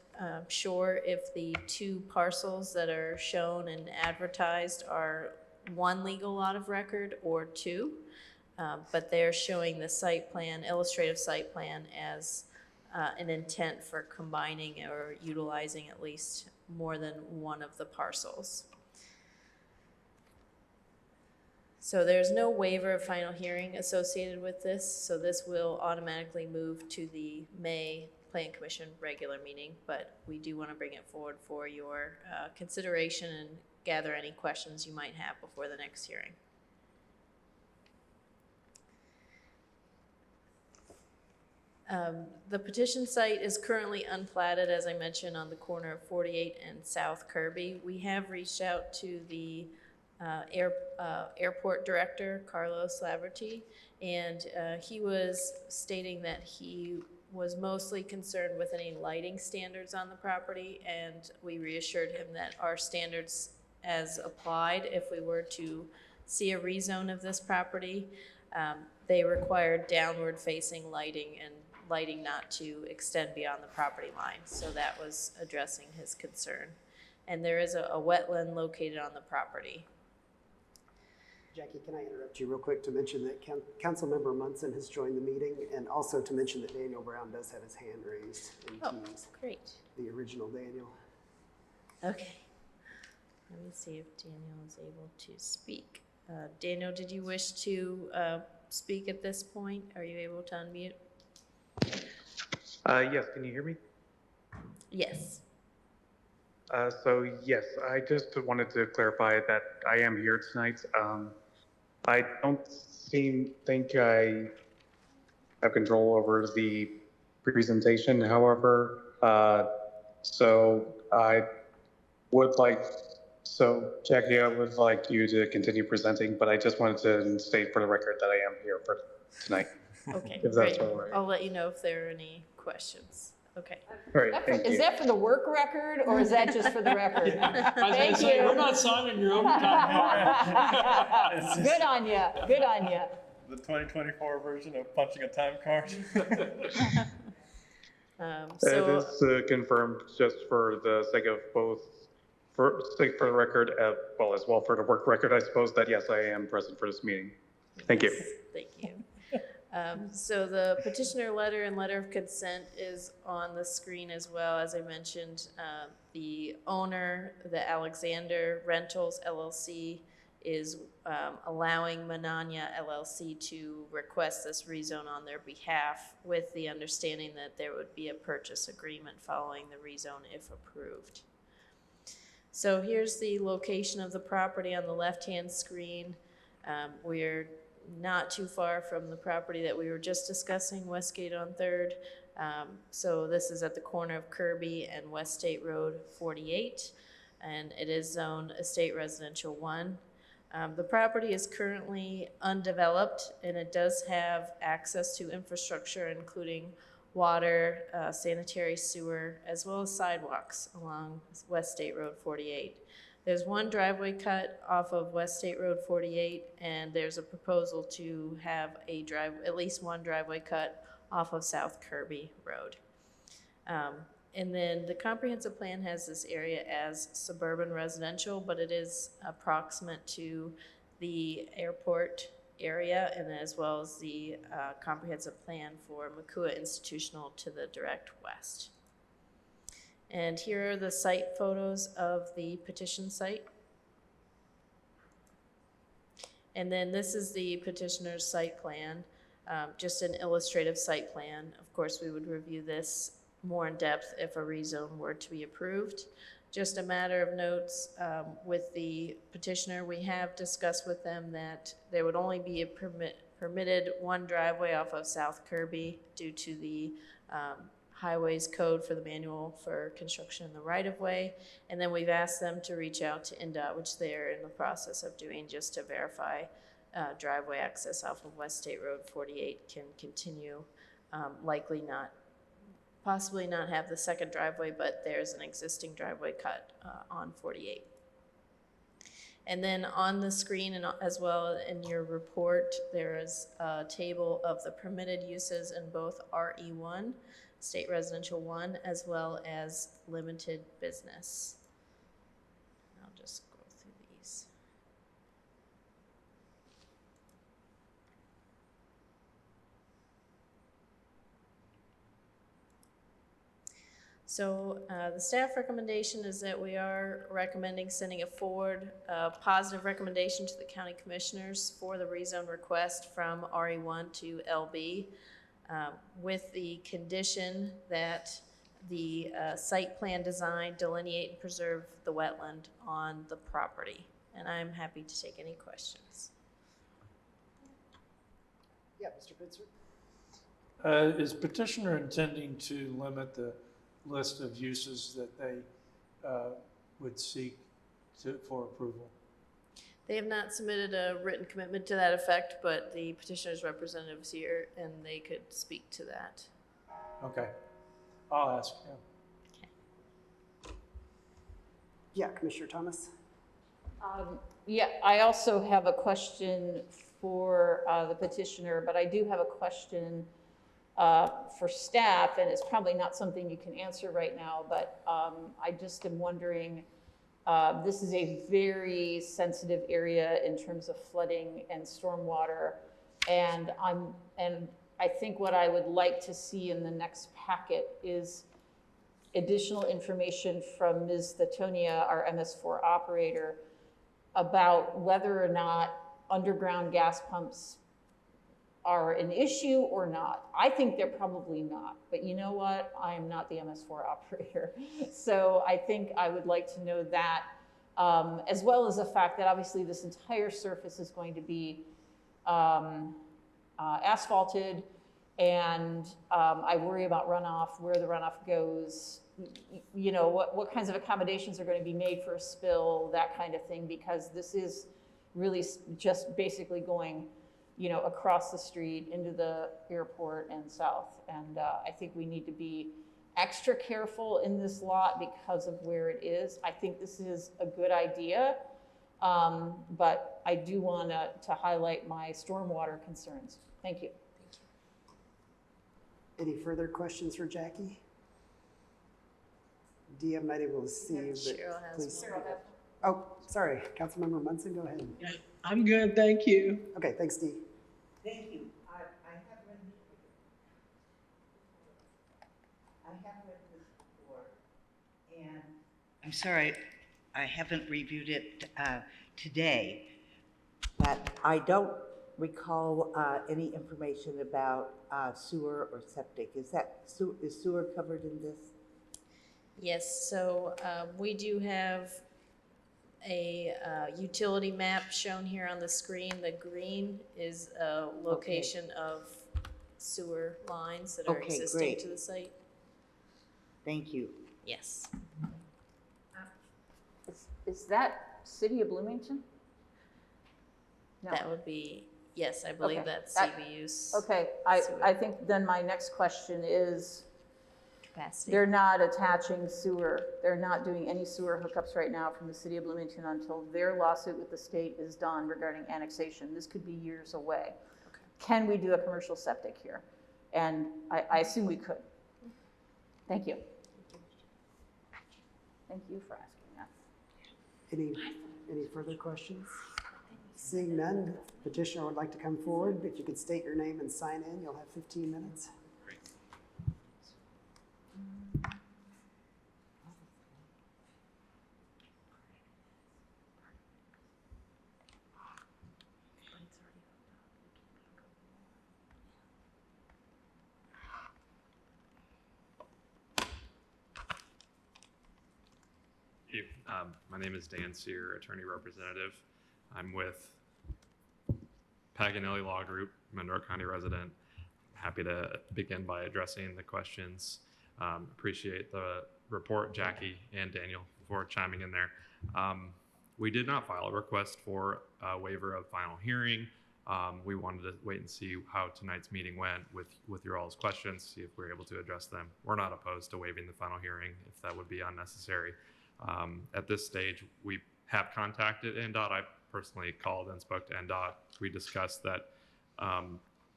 sure if the two parcels that are shown and advertised are one legal lot of record or two, but they're showing the site plan, illustrative site plan, as an intent for combining or utilizing at least more than one of the parcels. So there's no waiver of final hearing associated with this, so this will automatically move to the May Plan Commission regular meeting, but we do want to bring it forward for your consideration and gather any questions you might have before the next hearing. The petition site is currently unplatted, as I mentioned, on the corner of 48 and South Kirby. We have reached out to the airport director, Carlos Laverty, and he was stating that he was mostly concerned with any lighting standards on the property, and we reassured him that our standards as applied, if we were to see a rezone of this property, they require downward facing lighting and lighting not to extend beyond the property line. So that was addressing his concern. And there is a wetland located on the property. Jackie, can I interrupt you real quick to mention that Councilmember Munson has joined the meeting, and also to mention that Daniel Brown does have his hand raised. And he's Great. the original Daniel. Okay. Let me see if Daniel is able to speak. Daniel, did you wish to speak at this point? Are you able to unmute? Yes, can you hear me? Yes. So yes, I just wanted to clarify that I am here tonight. I don't think I have control over the presentation, however, so Jackie, I would like you to continue presenting, but I just wanted to state for the record that I am here for tonight. Okay, If that's great. all right. I'll let you know if there are any questions. Okay. All right, thank you. Is that for the work record or is that just for the record? Thank you. We're not signing your overtime. Good on you. Good on you. The 2024 version of punching a time card. It is confirmed just for the sake of both, for the record, well, as well for the work record, I suppose, that yes, I am present for this meeting. Thank you. Thank you. So the petitioner letter and letter of consent is on the screen as well. As I mentioned, the owner, the Alexander Rentals LLC, is allowing Manania LLC to request this rezone on their behalf with the understanding that there would be a purchase agreement following the rezone if approved. So here's the location of the property on the left-hand screen. We're not too far from the property that we were just discussing, Westgate on 3rd. So this is at the corner of Kirby and West State Road 48, and it is zoned Estate Residential 1. The property is currently undeveloped, and it does have access to infrastructure, including water, sanitary sewer, as well as sidewalks along West State Road 48. There's one driveway cut off of West State Road 48, and there's a proposal to have at least one driveway cut off of South Kirby Road. And then the comprehensive plan has this area as suburban residential, but it is approximate to the airport area, and as well as the comprehensive plan for Makua Institutional to the direct west. And here are the site photos of the petition site. And then this is the petitioner's site plan, just an illustrative site plan. Of course, we would review this more in depth if a rezone were to be approved. Just a matter of notes, with the petitioner, we have discussed with them that there would only be a permitted one driveway off of South Kirby due to the highways code for the manual for construction in the right-of-way. And then we've asked them to reach out to NDOT, which they're in the process of doing, just to verify driveway access off of West State Road 48 can continue, possibly not have the second driveway, but there's an existing driveway cut on 48. And then on the screen, and as well in your report, there is a table of the permitted uses in both RE1, State Residential 1, as well as limited business. I'll just go through these. So the staff recommendation is that we are recommending sending a forward positive recommendation to the county commissioners for the rezone request from RE1 to LB, with the condition that the site plan design delineate and preserve the wetland on the property. And I'm happy to take any questions. Yeah, Mr. Bitzer. Is petitioner intending to limit the list of uses that they would seek for approval? They have not submitted a written commitment to that effect, but the petitioner's representative is here and they could speak to that. Okay, I'll ask him. Okay. Yeah, Commissioner Thomas. Yeah, I also have a question for the petitioner, but I do have a question for staff, and it's probably not something you can answer right now, but I just am wondering, this is a very sensitive area in terms of flooding and stormwater, and I think what I would like to see in the next packet is additional information from Ms. Thatonia, our MS4 operator, about whether or not underground gas pumps are an issue or not. I think they're probably not, but you know what? I am not the MS4 operator. So I think I would like to know that, as well as the fact that obviously this entire surface is going to be asphalted, and I worry about runoff, where the runoff goes, you know, what kinds of accommodations are going to be made for a spill, that kind of thing, because this is really just basically going, you know, across the street into the airport and south. And I think we need to be extra careful in this lot because of where it is. I think this is a good idea, but I do want to highlight my stormwater concerns. Thank you. Any further questions for Jackie? Dee, I'm not able to see you, but Cheryl has please. one. Oh, sorry, Councilmember Munson, go ahead. I'm good, thank you. Okay, thanks, Dee. Thank you. I have read this before, and I'm sorry I haven't reviewed it today, But I don't recall any information about sewer or septic. Is sewer covered in this? Yes, so we do have a utility map shown here on the screen. The green is a location of sewer lines that are Okay, existing great. to the site. Thank you. Yes. Is that City of Bloomington? No. That would be, yes, I believe Okay. that's CBU's Okay, sewer I think then my next question is, capacity. they're not attaching sewer, they're not doing any sewer hookups right now from the City of Bloomington until their lawsuit with the state is done regarding annexation. This could be years away. Okay. Can we do a commercial septic here? And I assume we could. Thank you. Thank you for asking that. Any further questions? Seeing none, petitioner would like to come forward. If you could state your name and sign in, you'll have 15 minutes. My name is Dan Sear, attorney representative. I'm with Paganelli Law Group, Monroe County resident. Happy to begin by addressing the questions. Appreciate the report, Jackie and Daniel, for chiming in there. We did not file a request for a waiver of final hearing. We wanted to wait and see how tonight's meeting went with your all's questions, see if we were able to address them. We're not opposed to waiving the final hearing if that would be unnecessary. At this stage, we have contacted NDOT. I personally called and spoke to NDOT. We discussed that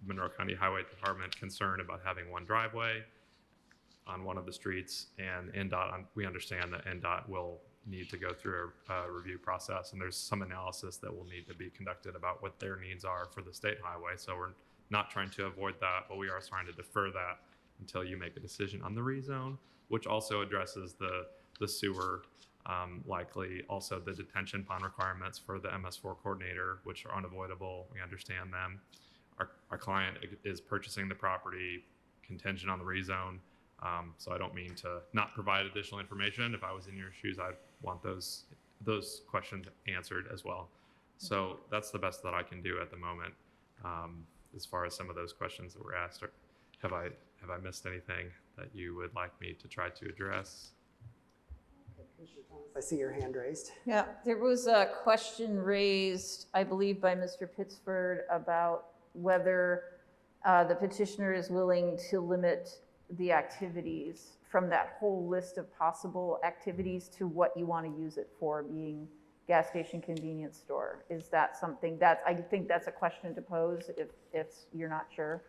Monroe County Highway Department concerned about having one driveway on one of the streets, and NDOT, we understand that NDOT will need to go through a review process, and there's some analysis that will need to be conducted about what their needs are for the state highway. So we're not trying to avoid that, but we are trying to defer that until you make a decision on the rezone, which also addresses the sewer, likely also the detention pond requirements for the MS4 coordinator, which are unavoidable. We understand them. Our client is purchasing the property contingent on the rezone. So I don't mean to not provide additional information. If I was in your shoes, I'd want those questions answered as well. So that's the best that I can do at the moment. As far as some of those questions that were asked, have I missed anything that you would like me to try to address? I see your hand raised. Yeah, there was a question raised, I believe, by Mr. Pittsford about whether the petitioner is willing to limit the activities from that whole list of possible activities to what you want to use it for, being gas station, convenience store. Is that something I think that's a question to pose if you're not sure?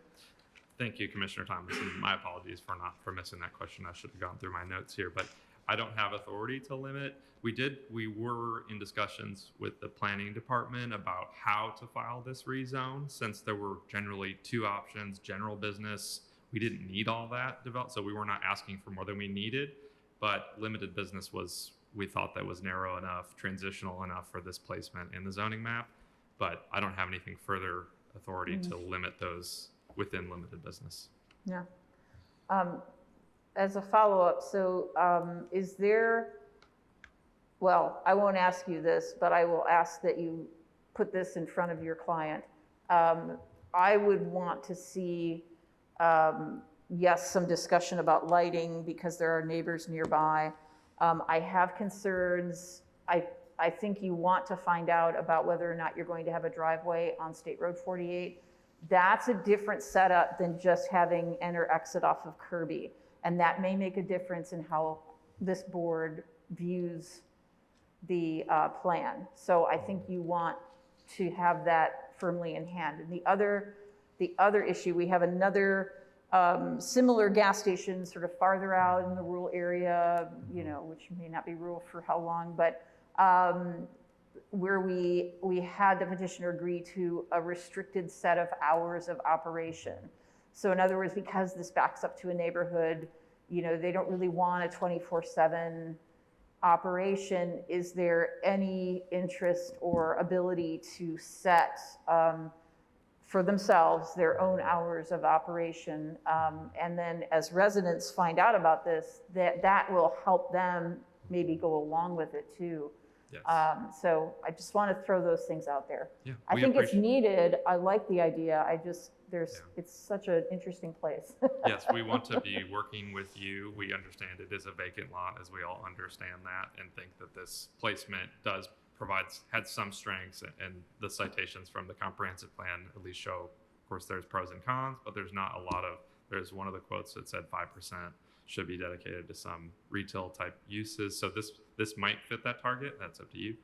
Thank you, Commissioner Thomas, and my apologies for missing that question. I should have gone through my notes here, but I don't have authority to limit. We were in discussions with the planning department about how to file this rezone, since there were generally two options: general business. We didn't need all that developed, so we were not asking for more than we needed, but limited business we thought that was narrow enough, transitional enough for this placement in the zoning map, but I don't have anything further authority to limit those within limited business. Yeah. As a follow-up, so is there, well, I won't ask you this, but I will ask that you put this in front of your client. I would want to see, yes, some discussion about lighting because there are neighbors nearby. I have concerns. I think you want to find out about whether or not you're going to have a driveway on State Road 48. That's a different setup than just having enter exit off of Kirby. And that may make a difference in how this board views the plan. So I think you want to have that firmly in hand. And the other issue, we have another similar gas station sort of farther out in the rural area, which may not be rural for how long, but where we had the petitioner agree to a restricted set of hours of operation. So in other words, because this backs up to a neighborhood, they don't really want a 24/7 operation, is there any interest or ability to set for themselves their own hours of operation? And then as residents find out about this, that will help them maybe go along with it too. Yes. So I just want to throw those things out there. Yeah, I we think it's appreciate- needed. I like the idea. It's such an interesting place. Yes, we want to be working with you. We understand it is a vacant lot, as we all understand that, and think that this placement had some strengths, and the citations from the comprehensive plan at least show, of course, there's pros and cons, but there's not a lot of, there's one of the quotes that said 5% should be dedicated to some retail type uses. So this might fit that target. That's up to you.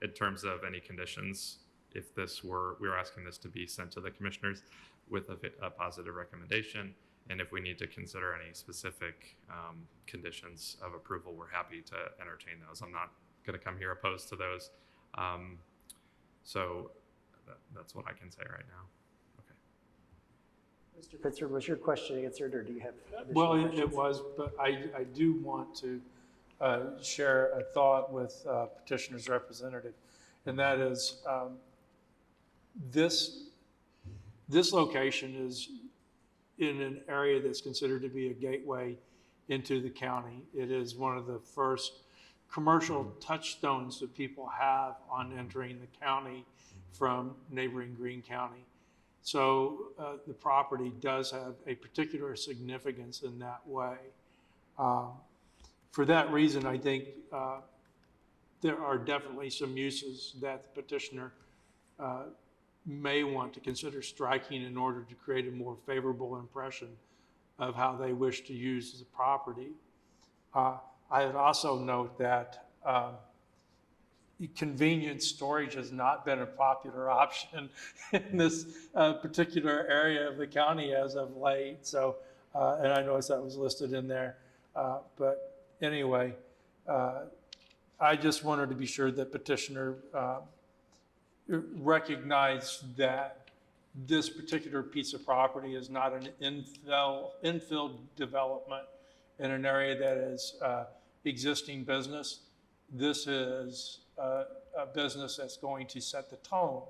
In terms of any conditions, if we were asking this to be sent to the commissioners with a positive recommendation, and if we need to consider any specific conditions of approval, we're happy to entertain those. I'm not going to come here opposed to those. So that's what I can say right now. Mr. Pittsford, was your question answered, or do you have Well, additional it was, but I do want to share a thought with petitioner's representative, and that is this location is in an area that's considered to be a gateway into the county. It is one of the first commercial touchstones that people have on entering the county from neighboring Greene County. So the property does have a particular significance in that way. For that reason, I think there are definitely some uses that the petitioner may want to consider striking in order to create a more favorable impression of how they wish to use the property. I would also note that convenience storage has not been a popular option in this particular area of the county as of late. So, and I noticed that was listed in there. But anyway, I just wanted to be sure that petitioner recognized that this particular piece of property is not an infill development in an area that is existing business. This is a business that's going to set the tone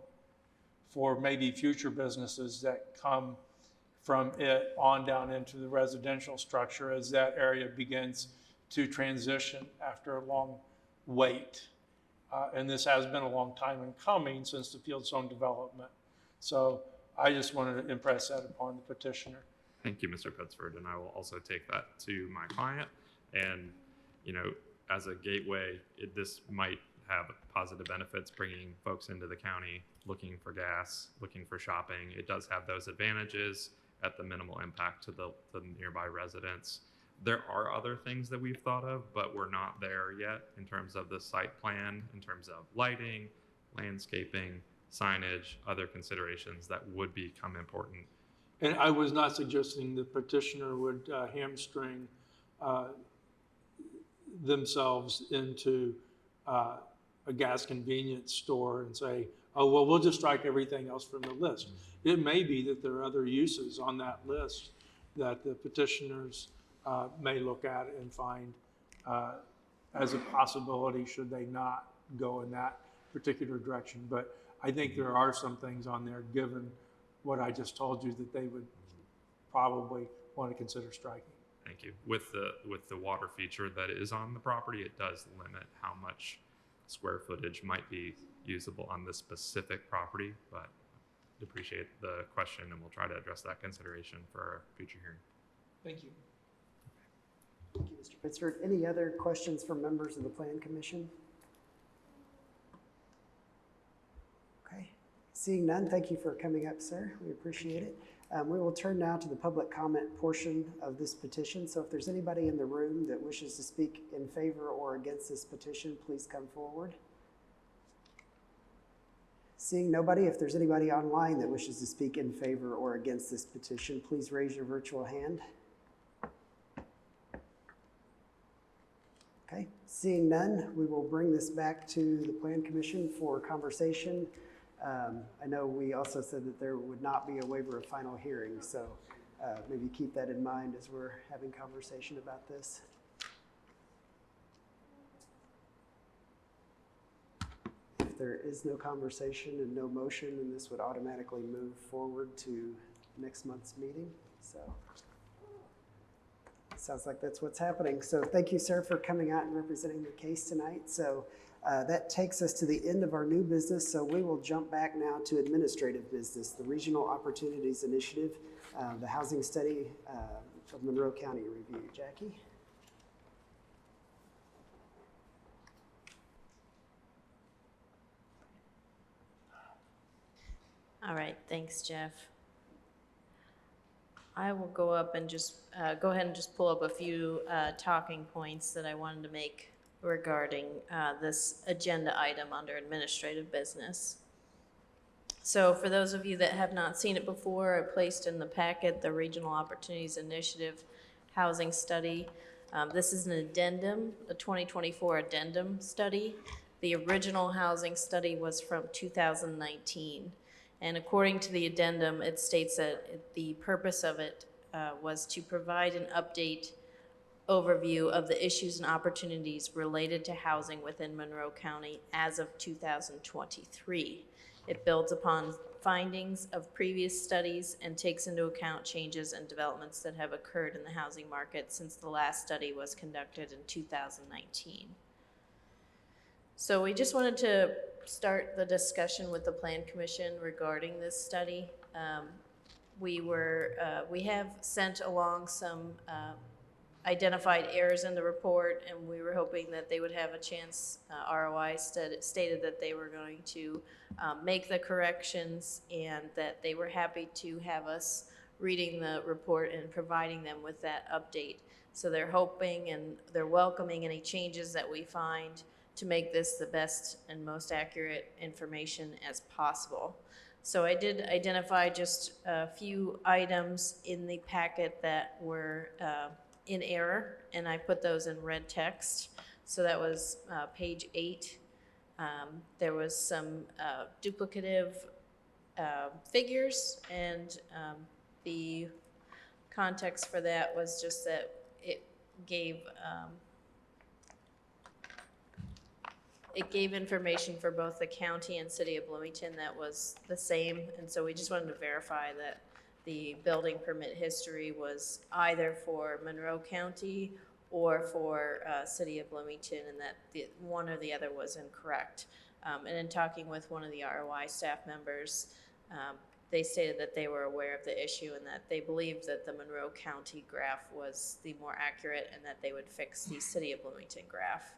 for maybe future businesses that come from it on down into the residential structure as that area begins to transition after a long wait. And this has been a long time in coming since the field zone development. So I just wanted to impress that upon the petitioner. Thank you, Mr. Pittsford, and I will also take that to my client. And, you know, as a gateway, this might have positive benefits, bringing folks into the county, looking for gas, looking for shopping. It does have those advantages at the minimal impact to the nearby residents. There are other things that we've thought of, but we're not there yet in terms of the site plan, in terms of lighting, landscaping, signage, other considerations that would become important. And I was not suggesting the petitioner would hamstring themselves into a gas convenience store and say, oh, well, we'll just strike everything else from the list. It may be that there are other uses on that list that the petitioners may look at and find as a possibility should they not go in that particular direction. But I think there are some things on there, given what I just told you, that they would probably want to consider striking. Thank you. With the water feature that is on the property, it does limit how much square footage might be usable on this specific property, but appreciate the question, and we'll try to address that consideration for a future hearing. Thank you. Thank you, Mr. Pittsford. Any other questions from members of the Plan Commission? Okay, seeing none, thank you for coming up, sir. We appreciate it. We will turn now to the public comment portion of this petition. So if there's anybody in the room that wishes to speak in favor or against this petition, please come forward. Seeing nobody, if there's anybody online that wishes to speak in favor or against this petition, please raise your virtual hand. Okay, seeing none, we will bring this back to the Plan Commission for conversation. I know we also said that there would not be a waiver of final hearing, so maybe keep that in mind as we're having conversation about this. there is no conversation and no motion, and this would automatically move forward to next month's meeting. So sounds like that's what's happening. So thank you, sir, for coming out and representing the case tonight. So that takes us to the end of our new business. So we will jump back now to administrative business, the Regional Opportunities Initiative, the housing study of Monroe County review. Jackie? All right, thanks, Jeff. I will go up and just go ahead and just pull up a few talking points that I wanted to make regarding this agenda item under administrative business. So for those of you that have not seen it before, I placed in the packet the Regional Opportunities Initiative Housing Study. This is an addendum, a 2024 addendum study. The original housing study was from 2019. And according to the addendum, it states that the purpose of it was to provide an update overview of the issues and opportunities related to housing within Monroe County as of 2023. It builds upon findings of previous studies and takes into account changes and developments that have occurred in the housing market since the last study was conducted in 2019. So we just wanted to start the discussion with the Plan Commission regarding this study. We have sent along some identified errors in the report, and we were hoping that they would have a chance. ROI stated that they were going to make the corrections and that they were happy to have us reading the report and providing them with that update. So they're hoping and they're welcoming any changes that we find to make this the best and most accurate information as possible. So I did identify just a few items in the packet that were in error, and I put those in red text. So that was page 8. There was some duplicative figures, and the context for that was just that it gave information for both the county and city of Bloomington that was the same, and so we just wanted to verify that the building permit history was either for Monroe County or for city of Bloomington, and that the one or the other was incorrect. And in talking with one of the ROI staff members, they stated that they were aware of the issue and that they believed that the Monroe County graph was the more accurate and that they would fix the city of Bloomington graph.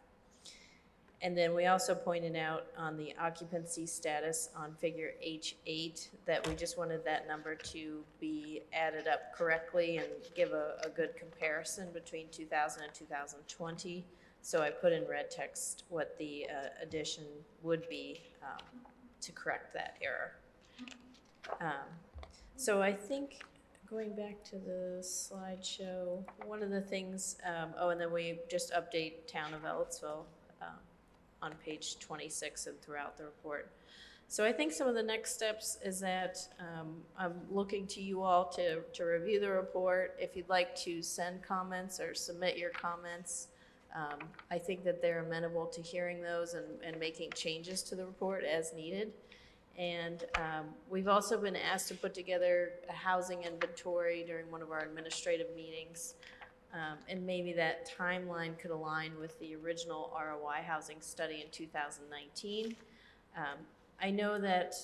And then we also pointed out on the occupancy status on figure H8 that we just wanted that number to be added up correctly and give a good comparison between 2000 and 2020. So I put in red text what the addition would be to correct that error. So I think going back to the slideshow, one of the things, and then we just update Town of Ellettsville on page 26 and throughout the report. So I think some of the next steps is that I'm looking to you all to review the report. If you'd like to send comments or submit your comments, I think that they're amenable to hearing those and making changes to the report as needed. And we've also been asked to put together a housing inventory during one of our administrative meetings. And maybe that timeline could align with the original ROI housing study in 2019. I know that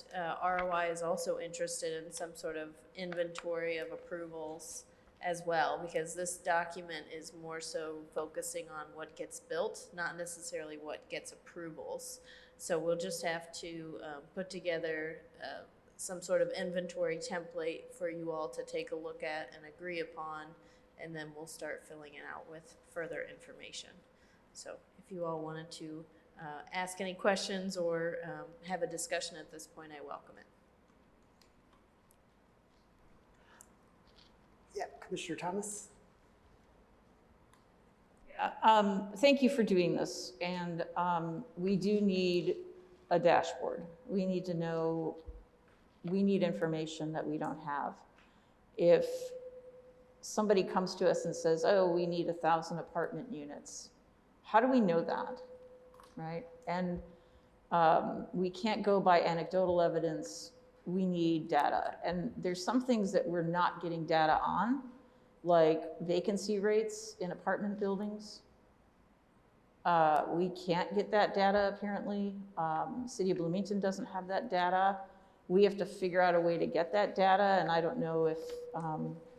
ROI is also interested in some sort of inventory of approvals as well, because this document is more so focusing on what gets built, not necessarily what gets approvals. So we'll just have to put together some sort of inventory template for you all to take a look at and agree upon, and then we'll start filling it out with further information. So if you all wanted to ask any questions or have a discussion at this point, I welcome it. Yeah, Commissioner Thomas? Thank you for doing this, and we do need a dashboard. We need to know, we need information that we don't have. If somebody comes to us and says, oh, we need 1,000 apartment units, how do we know that, right? And We can't go by anecdotal evidence. We need data. And there's some things that we're not getting data on, like vacancy rates in apartment buildings. We can't get that data apparently. City of Bloomington doesn't have that data. We have to figure out a way to get that data, and I don't know if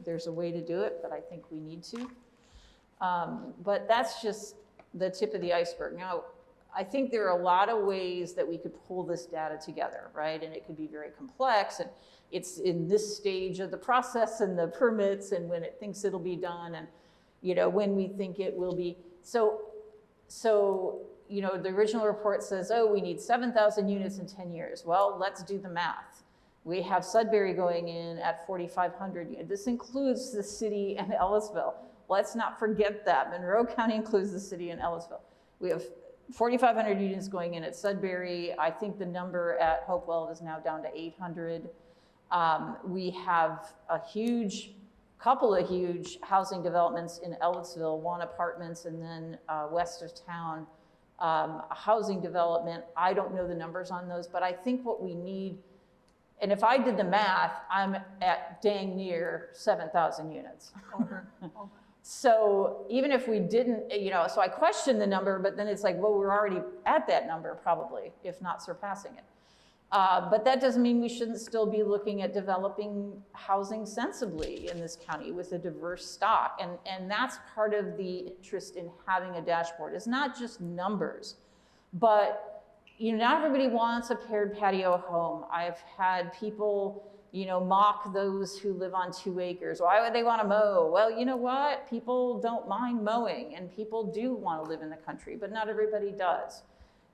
there's a way to do it, but I think we need to. But that's just the tip of the iceberg. Now, I think there are a lot of ways that we could pull this data together, right? And it could be very complex, and it's in this stage of the process and the permits and when it thinks it'll be done and, you know, when we think it will be. So, you know, the original report says, oh, we need 7,000 units in 10 years. Well, let's do the math. We have Sudbury going in at 4,500 units. This includes the city and Ellisville. Let's not forget that. Monroe County includes the city and Ellisville. We have 4,500 units going in at Sudbury. I think the number at Hopewell is now down to 800. We have a couple of huge housing developments in Ellisville, one apartments, and then west of town, a housing development. I don't know the numbers on those, but I think what we need, and if I did the math, I'm at dang near 7,000 units. Over. So even if we didn't, you know, so I question the number, but then it's like, well, we're already at that number probably, if not surpassing it. But that doesn't mean we shouldn't still be looking at developing housing sensibly in this county with a diverse stock. And that's part of the interest in having a dashboard. It's not just numbers, but you know, not everybody wants a paired patio home. I've had people, you know, mock those who live on 2 acres. Why would they want to mow? Well, you know what? People don't mind mowing, and people do want to live in the country, but not everybody does.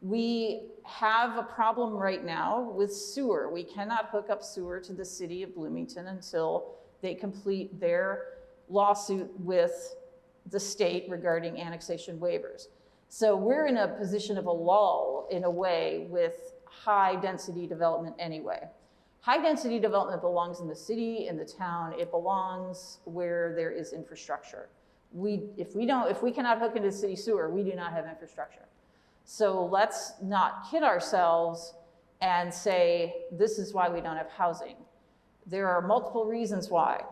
We have a problem right now with sewer. We cannot hook up sewer to the city of Bloomington until they complete their lawsuit with the state regarding annexation waivers. So we're in a position of a lull in a way with high density development anyway. High density development belongs in the city, in the town. It belongs where there is infrastructure. If we cannot hook into city sewer, we do not have infrastructure. So let's not kid ourselves and say, this is why we don't have housing. There are multiple reasons why.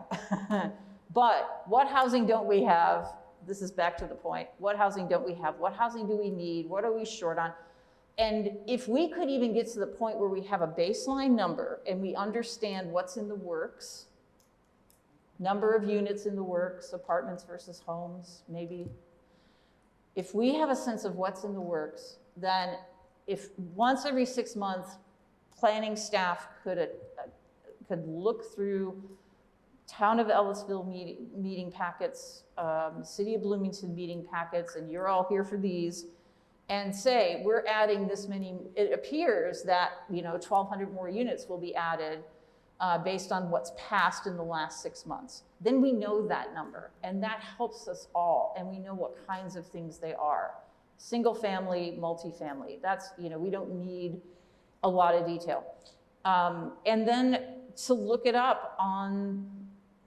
But what housing don't we have? This is back to the point. What housing don't we have? What housing do we need? What are we short on? And if we could even get to the point where we have a baseline number and we understand what's in the works, number of units in the works, apartments versus homes, maybe. If we have a sense of what's in the works, then if once every 6 months, planning staff could look through Town of Ellisville meeting packets, City of Bloomington meeting packets, and you're all here for these, and say, we're adding this many, it appears that, you know, 1,200 more units will be added based on what's passed in the last 6 months. Then we know that number, and that helps us all, and we know what kinds of things they are. Single family, multifamily, that's, you know, we don't need a lot of detail. And then to look it up on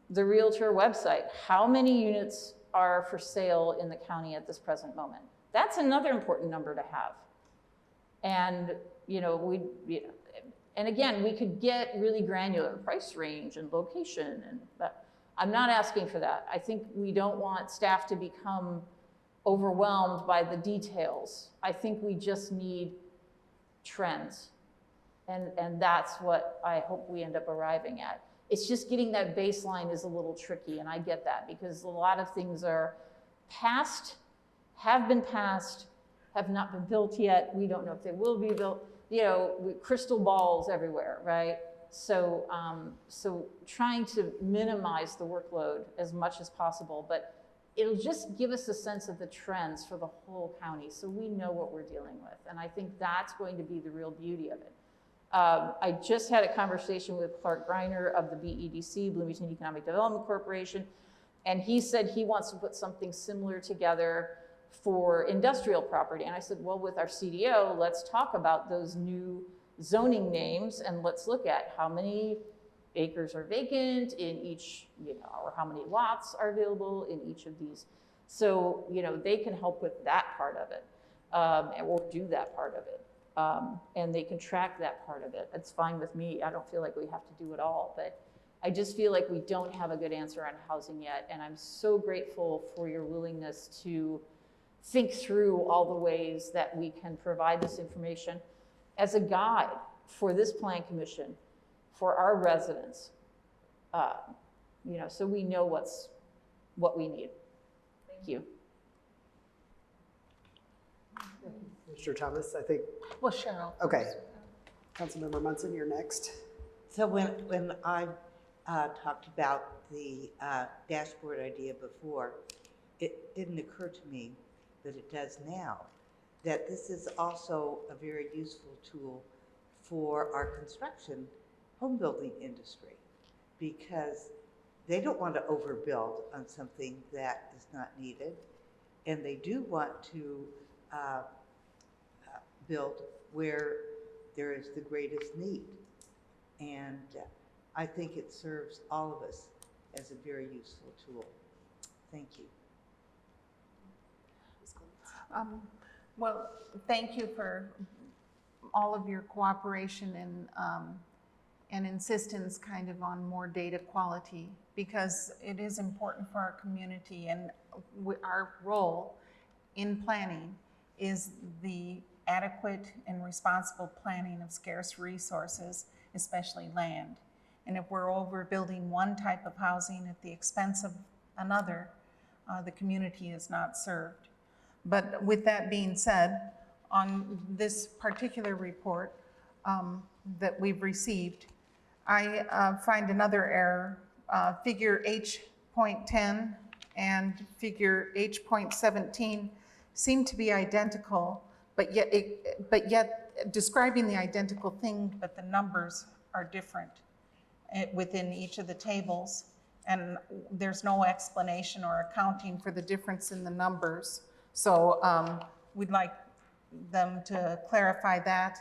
the Realtor website, how many units are for sale in the county at this present moment? That's another important number to have. And, you know, and again, we could get really granular price range and location, but I'm not asking for that. I think we don't want staff to become overwhelmed by the details. I think we just need trends. And that's what I hope we end up arriving at. It's just getting that baseline is a little tricky, and I get that, because a lot of things are passed, have been passed, have not been built yet. We don't know if they will be built. You know, crystal balls everywhere, right? So, so trying to minimize the workload as much as possible, but it'll just give us a sense of the trends for the whole county, so we know what we're dealing with. And I think that's going to be the real beauty of it. I just had a conversation with Clark Greiner of the BEDC, Bloomington Economic Development Corporation, and he said he wants to put something similar together for industrial property. And I said, well, with our CDO, let's talk about those new zoning names, and let's look at how many acres are vacant in each, you know, or how many lots are available in each of these. So, you know, they can help with that part of it, or do that part of it. and they can track that part of it. It's fine with me. I don't feel like we have to do it all, but I just feel like we don't have a good answer on housing yet. And I'm so grateful for your willingness to think through all the ways that we can provide this information as a guide for this plan commission, for our residents, you know, so we know what we need. Thank you. Mr. Thomas, I think. Well, Cheryl. Okay. Councilmember Munson, you're next. So when I talked about the dashboard idea before, it didn't occur to me that it does now, that this is also a very useful tool for our construction home building industry, because they don't want to overbuild on something that is not needed, and they do want to build where there is the greatest need. And I think it serves all of us as a very useful tool. Thank you. Well, thank you for all of your cooperation and insistence kind of on more data quality, because it is important for our community, and our role in planning is the adequate and responsible planning of scarce resources, especially land. And if we're overbuilding one type of housing at the expense of another, the community is not served. But with that being said, on this particular report that we've received, I find another error. Figure H.10 and figure H.17 seem to be identical, but yet describing the identical thing, but the numbers are different within each of the tables, and there's no explanation or accounting for the difference in the numbers. So we'd like them to clarify that,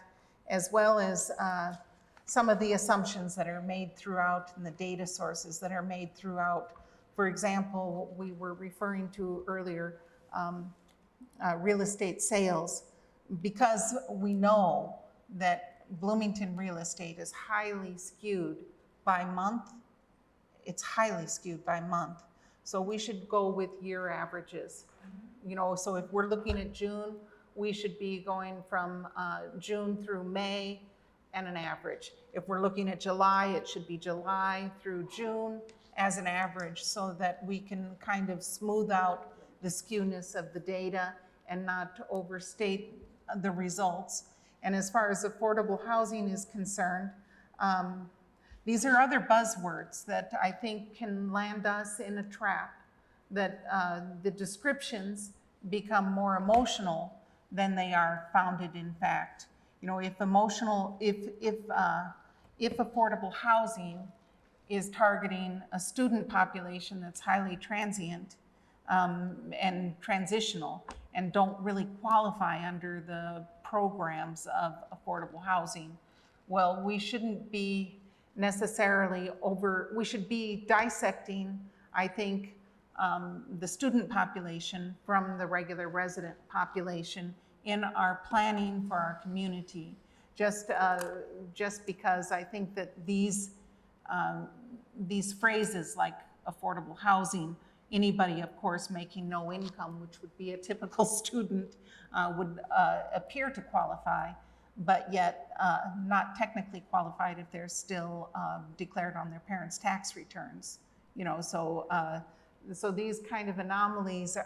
as well as some of the assumptions that are made throughout and the data sources that are made throughout. For example, we were referring to earlier real estate sales, because we know that Bloomington real estate is highly skewed by month. It's highly skewed by month. So we should go with year averages. You know, so if we're looking at June, we should be going from June through May and an average. If we're looking at July, it should be July through June as an average, so that we can kind of smooth out the skewness of the data and not overstate the results. And as far as affordable housing is concerned, these are other buzzwords that I think can land us in a trap, that the descriptions become more emotional than they are founded in fact. You know, if affordable housing is targeting a student population that's highly transient and transitional and don't really qualify under the programs of affordable housing, well, we shouldn't be necessarily we should be dissecting, I think, the student population from the regular resident population in our planning for our community. Just because I think that these phrases like affordable housing, anybody, of course, making no income, which would be a typical student, would appear to qualify, but yet not technically qualified if they're still declared on their parents' tax returns. You know, so these kind of anomalies,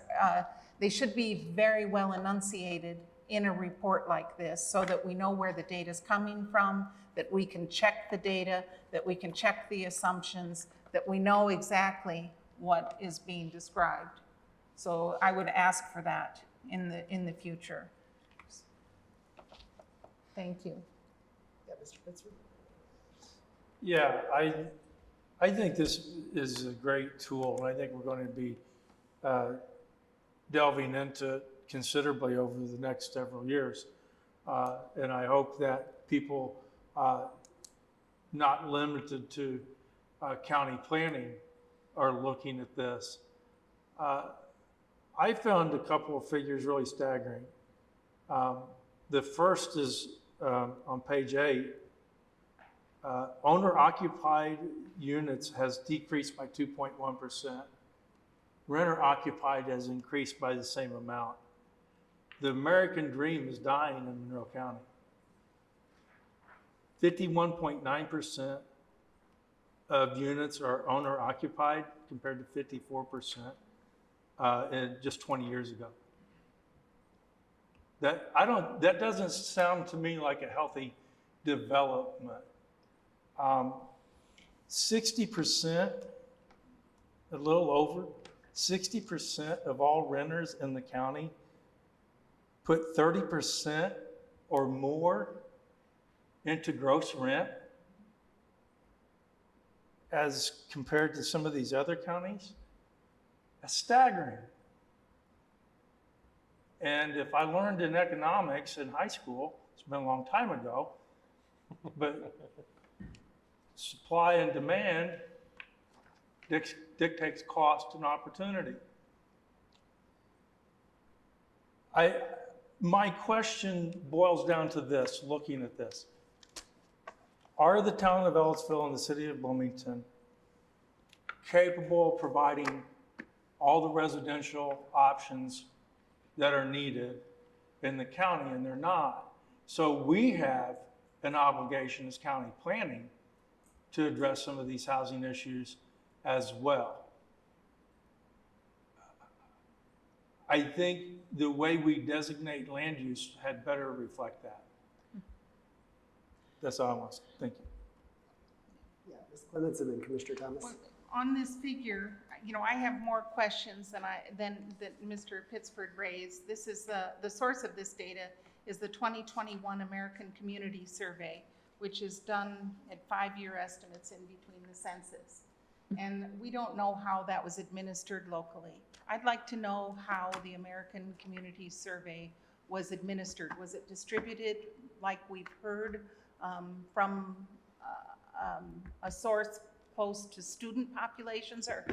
they should be very well enunciated in a report like this, so that we know where the data is coming from, that we can check the data, that we can check the assumptions, that we know exactly what is being described. So I would ask for that in the future. Thank you. Yeah, Mr. Pittsford. Yeah, I think this is a great tool, and I think we're going to be delving into it considerably over the next several years. And I hope that people, not limited to county planning, are looking at this. I found a couple of figures really staggering. The first is on page 8, owner-occupied units has decreased by 2.1%. Renter-occupied has increased by the same amount. The American dream is dying in Monroe County. 51.9% of units are owner-occupied compared to 54% in just 20 years ago. That doesn't sound to me like a healthy development. 60%, a little over, 60% of all renters in the county put 30% or more into gross rent as compared to some of these other counties. That's staggering. And if I learned in economics in high school, it's been a long time ago, but supply and demand dictates cost and opportunity. My question boils down to this, looking at this. Are the town of Ellisville and the city of Bloomington capable of providing all the residential options that are needed in the county? And they're not. So we have an obligation as county planning to address some of these housing issues as well. I think the way we designate land use had better reflect that. That's all I want to say. Thank you. Yeah, Ms. Clements and then Commissioner Thomas. Well, on this figure, you know, I have more questions than Mr. Pittsford raised. This is the source of this data is the 2021 American Community Survey, which is done at 5-year estimates in between the census. And we don't know how that was administered locally. I'd like to know how the American Community Survey was administered. Was it distributed like we've heard from a source close to student populations, or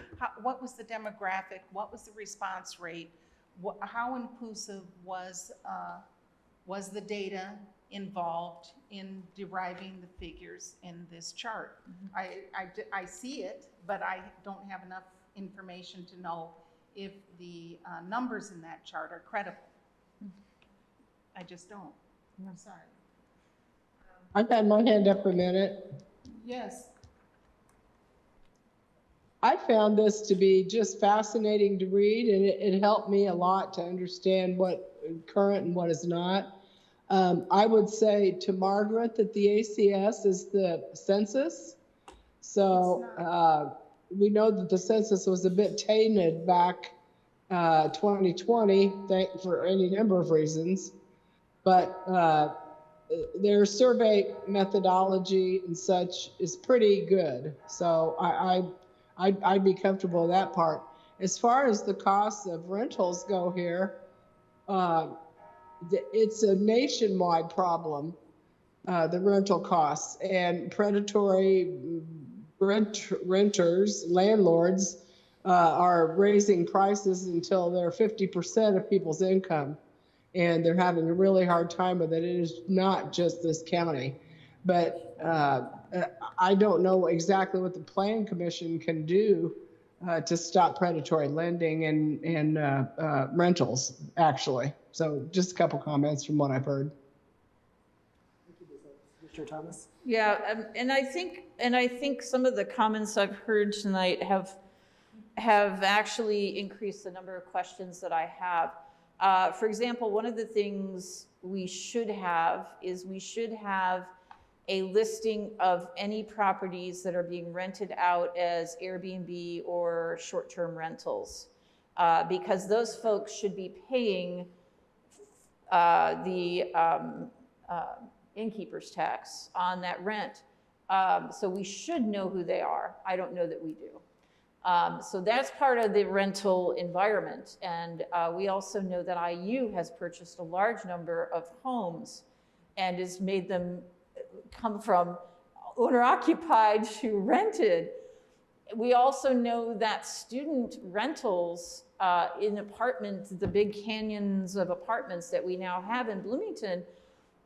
what was the demographic? What was the response rate? How inclusive was the data involved in deriving the figures in this chart? I see it, but I don't have enough information to know if the numbers in that chart are credible. I just don't. I'm sorry. I've had my hand up a minute. Yes. I found this to be just fascinating to read, and it helped me a lot to understand what current and what is not. I would say to Margaret that the ACS is the census. So we know that the census was a bit tainted back 2020 for any number of reasons, but their survey methodology and such is pretty good. So I'd be comfortable with that part. As far as the costs of rentals go here, it's a nationwide problem, the rental costs, and predatory renters, landlords, are raising prices until they're 50% of people's income. And they're having a really hard time with it. It is not just this county. But I don't know exactly what the Plan Commission can do to stop predatory lending and rentals, actually. So just a couple comments from what I've heard. Thank you, Mr. Thomas. Yeah, and I think some of the comments I've heard tonight have actually increased the number of questions that I have. For example, one of the things we should have is a listing of any properties that are being rented out as Airbnb or short-term rentals, because those folks should be paying the innkeeper's tax on that rent. So we should know who they are. I don't know that we do. So that's part of the rental environment. And we also know that IU has purchased a large number of homes and has made them come from owner-occupied to rented. We also know that student rentals in apartments, the big canyons of apartments that we now have in Bloomington,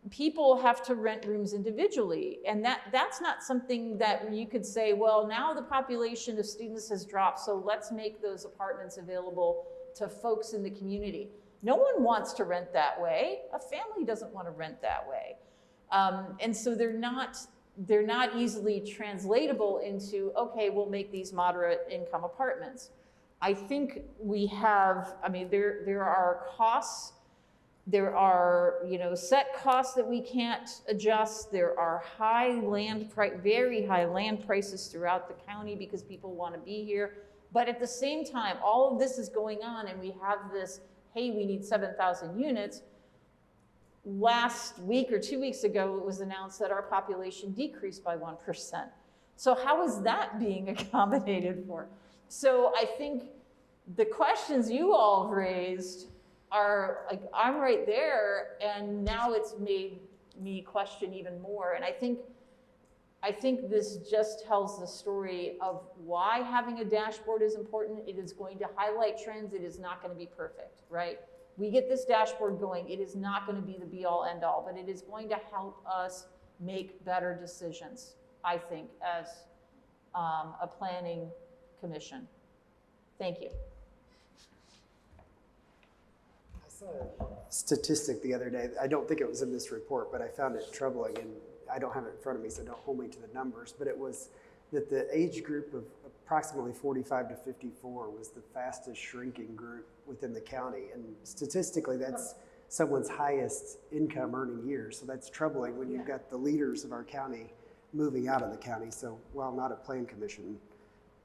people have to rent rooms individually. And that's not something that you could say, well, now the population of students has dropped, so let's make those apartments available to folks in the community. No one wants to rent that way. A family doesn't want to rent that way. And so they're not easily translatable into, okay, we'll make these moderate income apartments. I think we have, I mean, there are costs. There are, set costs that we can't adjust. There are very high land prices throughout the county because people want to be here. But at the same time, all of this is going on, and we have this, hey, we need 7,000 units. Last week or 2 weeks ago, it was announced that our population decreased by 1%. So how is that being accommodated for? So I think the questions you all raised are like, I'm right there, and now it's made me question even more. And I think this just tells the story of why having a dashboard is important. It is going to highlight trends. It is not going to be perfect, right? We get this dashboard going. It is not going to be the be-all, end-all, but it is going to help us make better decisions, I think, as a planning commission. Thank you. I saw a statistic the other day. I don't think it was in this report, but I found it troubling, and I don't have it in front of me, so don't hold me to the numbers, but it was that the age group of approximately 45 to 54 was the fastest shrinking group within the county. And statistically, that's someone's highest income earning year. So that's troubling when you've got the leaders of our county moving out of the county. So while not a plan commission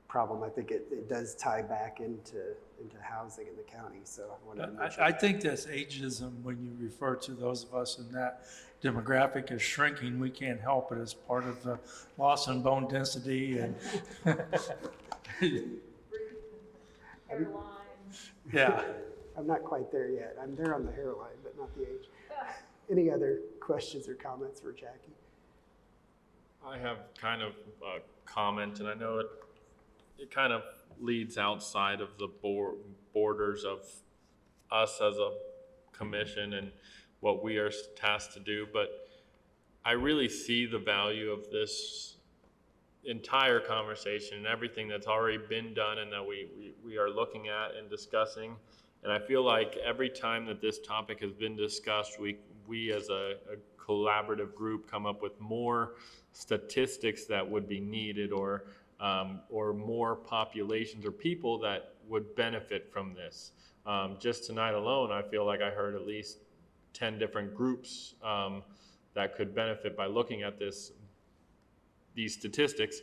problem, I think it does tie back into housing in the county. So I wanted to mention I think that's ageism when you refer to those of us in that demographic as shrinking. We can't help it as part of the loss in bone density and yeah. I'm not quite there yet. I'm there on the hairline, but not the age. Any other questions or comments for Jackie? I have kind of a comment, and I know it kind of leads outside of the borders of us as a commission and what we are tasked to do, but I really see the value of this entire conversation and everything that's already been done and that we are looking at and discussing. And I feel like every time that this topic has been discussed, we as a collaborative group come up with more statistics that would be needed, or more populations or people that would benefit from this. Just tonight alone, I feel like I heard at least 10 different groups that could benefit by looking at these statistics.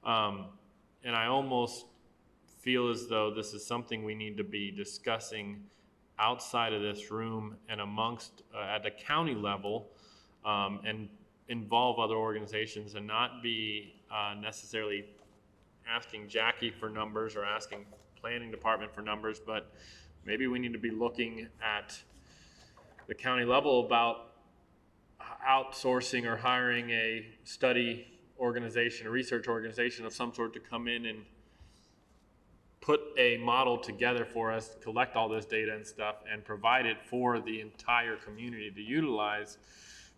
And I almost feel as though this is something we need to be discussing outside of this room and amongst at the county level, and involve other organizations, and not be necessarily asking Jackie for numbers or asking planning department for numbers, but maybe we need to be looking at the county level about outsourcing or hiring a study organization, a research organization of some sort to come in and put a model together for us, collect all this data and stuff, and provide it for the entire community to utilize.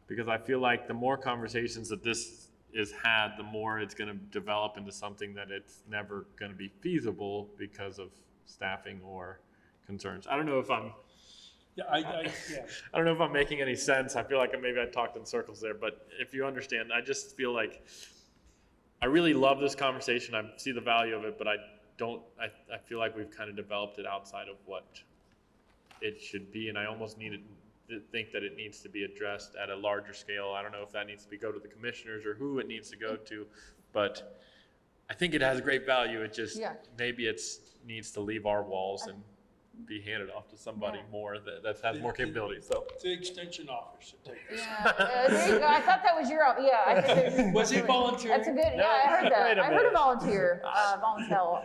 Because I feel like the more conversations that this is had, the more it's going to develop into something that it's never going to be feasible because of staffing or concerns. I don't know if I'm I don't know if I'm making any sense. I feel like maybe I talked in circles there, but if you understand, I just feel like I really love this conversation. I see the value of it, but I feel like we've kind of developed it outside of what it should be, and I almost think that it needs to be addressed at a larger scale. I don't know if that needs to go to the commissioners or who it needs to go to, but I think it has great value. It just, maybe it needs to leave our walls and be handed off to somebody more that has more capabilities. So the extension office should take this. There you go. I thought that was your, I think was he volunteering? That's a good, I heard that. I heard a volunteer, volunteer.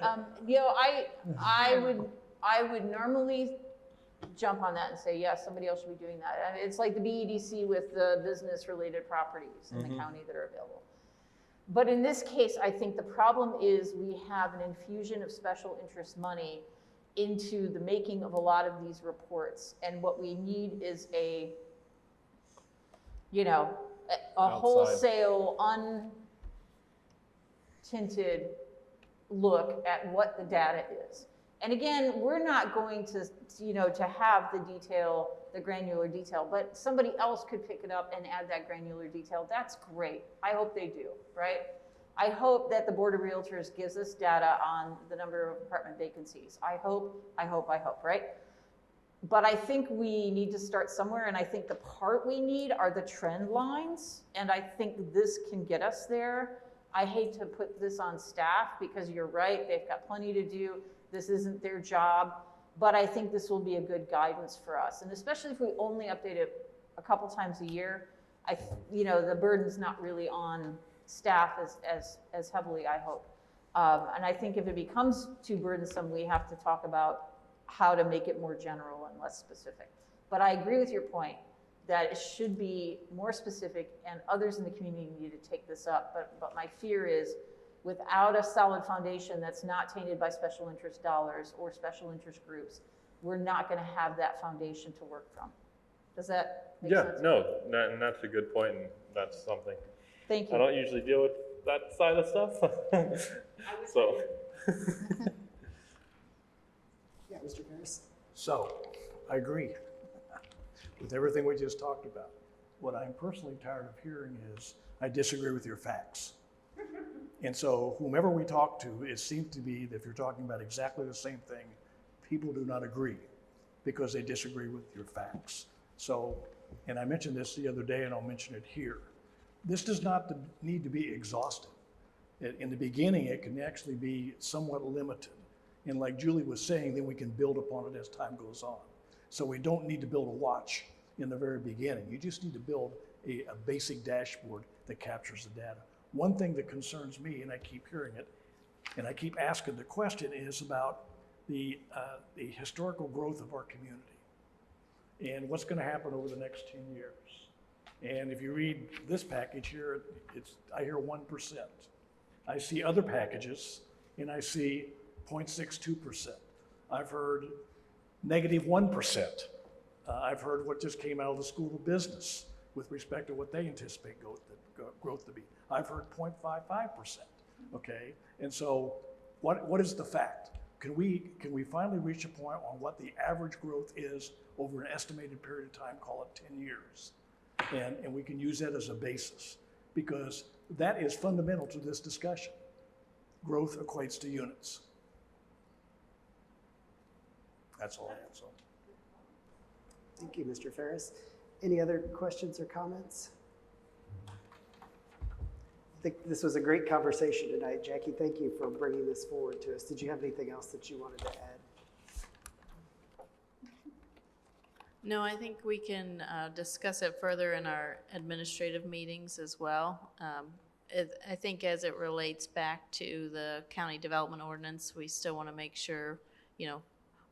I would normally jump on that and say, yes, somebody else should be doing that. I mean, it's like the BEDC with the business-related properties in the county that are available. But in this case, I think the problem is we have an infusion of special interest money into the making of a lot of these reports. And what we need is you know, a Outside. wholesale, untinted look at what the data is. And again, we're not going to, you know, to have the detail, the granular detail, but somebody else could pick it up and add that granular detail. That's great. I hope they do, right? I hope that the Board of Realtors gives us data on the number of apartment vacancies. I hope, right? But I think we need to start somewhere, and I think the part we need are the trend lines, and I think this can get us there. I hate to put this on staff because you're right, they've got plenty to do. This isn't their job, but I think this will be a good guidance for us. And especially if we only update it a couple times a year, you know, the burden's not really on staff as heavily, I hope. And I think if it becomes too burdensome, we have to talk about how to make it more general and less specific. But I agree with your point that it should be more specific, and others in the community need to take this up. But my fear is, without a solid foundation that's not tainted by special interest dollars or special interest groups, we're not going to have that foundation to work from. Does that make sense? Yeah, no, and that's a good point, and that's something. Thank you. I don't usually deal with that side of stuff, so. Yeah, Mr. Ferris? So, I agree with everything we just talked about. What I'm personally tired of hearing is, I disagree with your facts. And so whomever we talk to, it seems to be that if you're talking about exactly the same thing, people do not agree because they disagree with your facts. So, and I mentioned this the other day and I'll mention it here. This does not need to be exhaustive. In the beginning, it can actually be somewhat limited. And like Julie was saying, then we can build upon it as time goes on. So we don't need to build a watch in the very beginning. You just need to build a basic dashboard that captures the data. One thing that concerns me, and I keep hearing it, and I keep asking the question, is about the historical growth of our community and what's going to happen over the next 10 years. And if you read this package here, I hear 1%. I see other packages, and I see 0.62%. I've heard -1%. I've heard what just came out of the School of Business with respect to what they anticipate growth to be. I've heard 0.55%, okay? And so what is the fact? Can we finally reach a point on what the average growth is over an estimated period of time, call it 10 years? And we can use that as a basis, because that is fundamental to this discussion. Growth equates to units. That's all I have, so. Thank you, Mr. Ferris. Any other questions or comments? I think this was a great conversation tonight. Jackie, thank you for bringing this forward to us. Did you have anything else that you wanted to add? No, I think we can discuss it further in our administrative meetings as well. I think as it relates back to the county development ordinance, we still want to make sure, you know,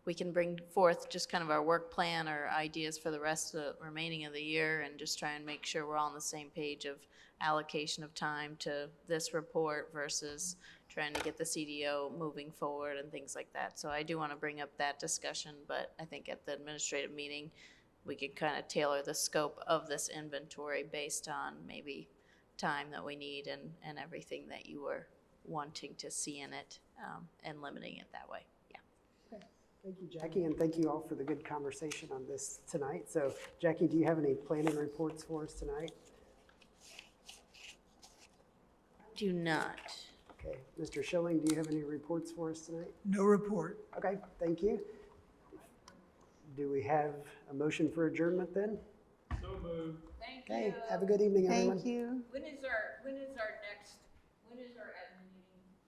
we can bring forth just kind of our work plan or ideas for the rest of the remaining of the year, and just try and make sure we're all on the same page of allocation of time to this report versus trying to get the CDO moving forward and things like that. So I do want to bring up that discussion, but I think at the administrative meeting, we could kind of tailor the scope of this inventory based on maybe time that we need and everything that you were wanting to see in it, and limiting it that way. Yeah. Thank you, Jackie, and thank you all for the good conversation on this tonight. So, Jackie, do you have any planning reports for us tonight? Do not. Okay. Mr. Schilling, do you have any reports for us tonight? No report. Okay, thank you. Do we have a motion for adjournment then? So moved. Thank Okay, you. have a good evening, everyone. Thank you. When is our admin meeting,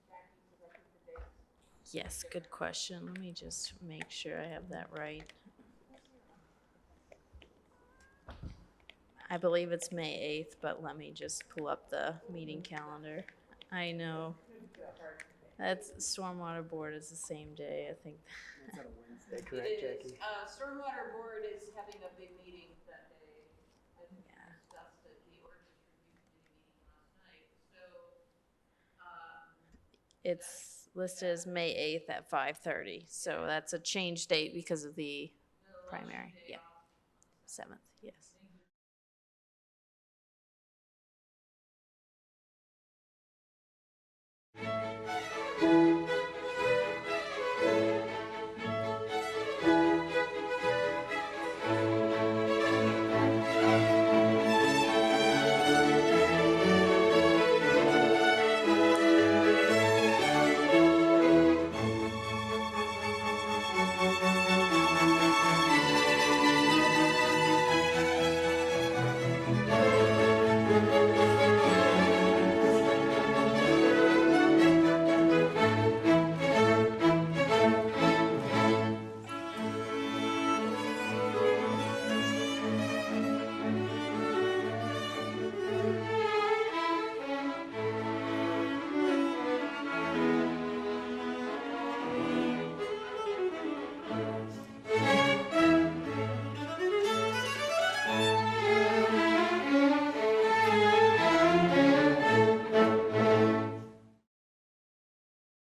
Jackie, so I keep the dates? Yes, good question. Let me just make sure I have that right. I believe it's May 8th, but let me just pull up the meeting calendar. I know. That's Stormwater Board is the same day, I think. It's on a Wednesday, correct, Jackie? Stormwater Board is having a big meeting that day. I think we discussed at the ordinance review committee meeting last night. So, It's listed as May 8th at 5:30, so that's a change date because of the primary. Yeah, 7th, yes. Bye.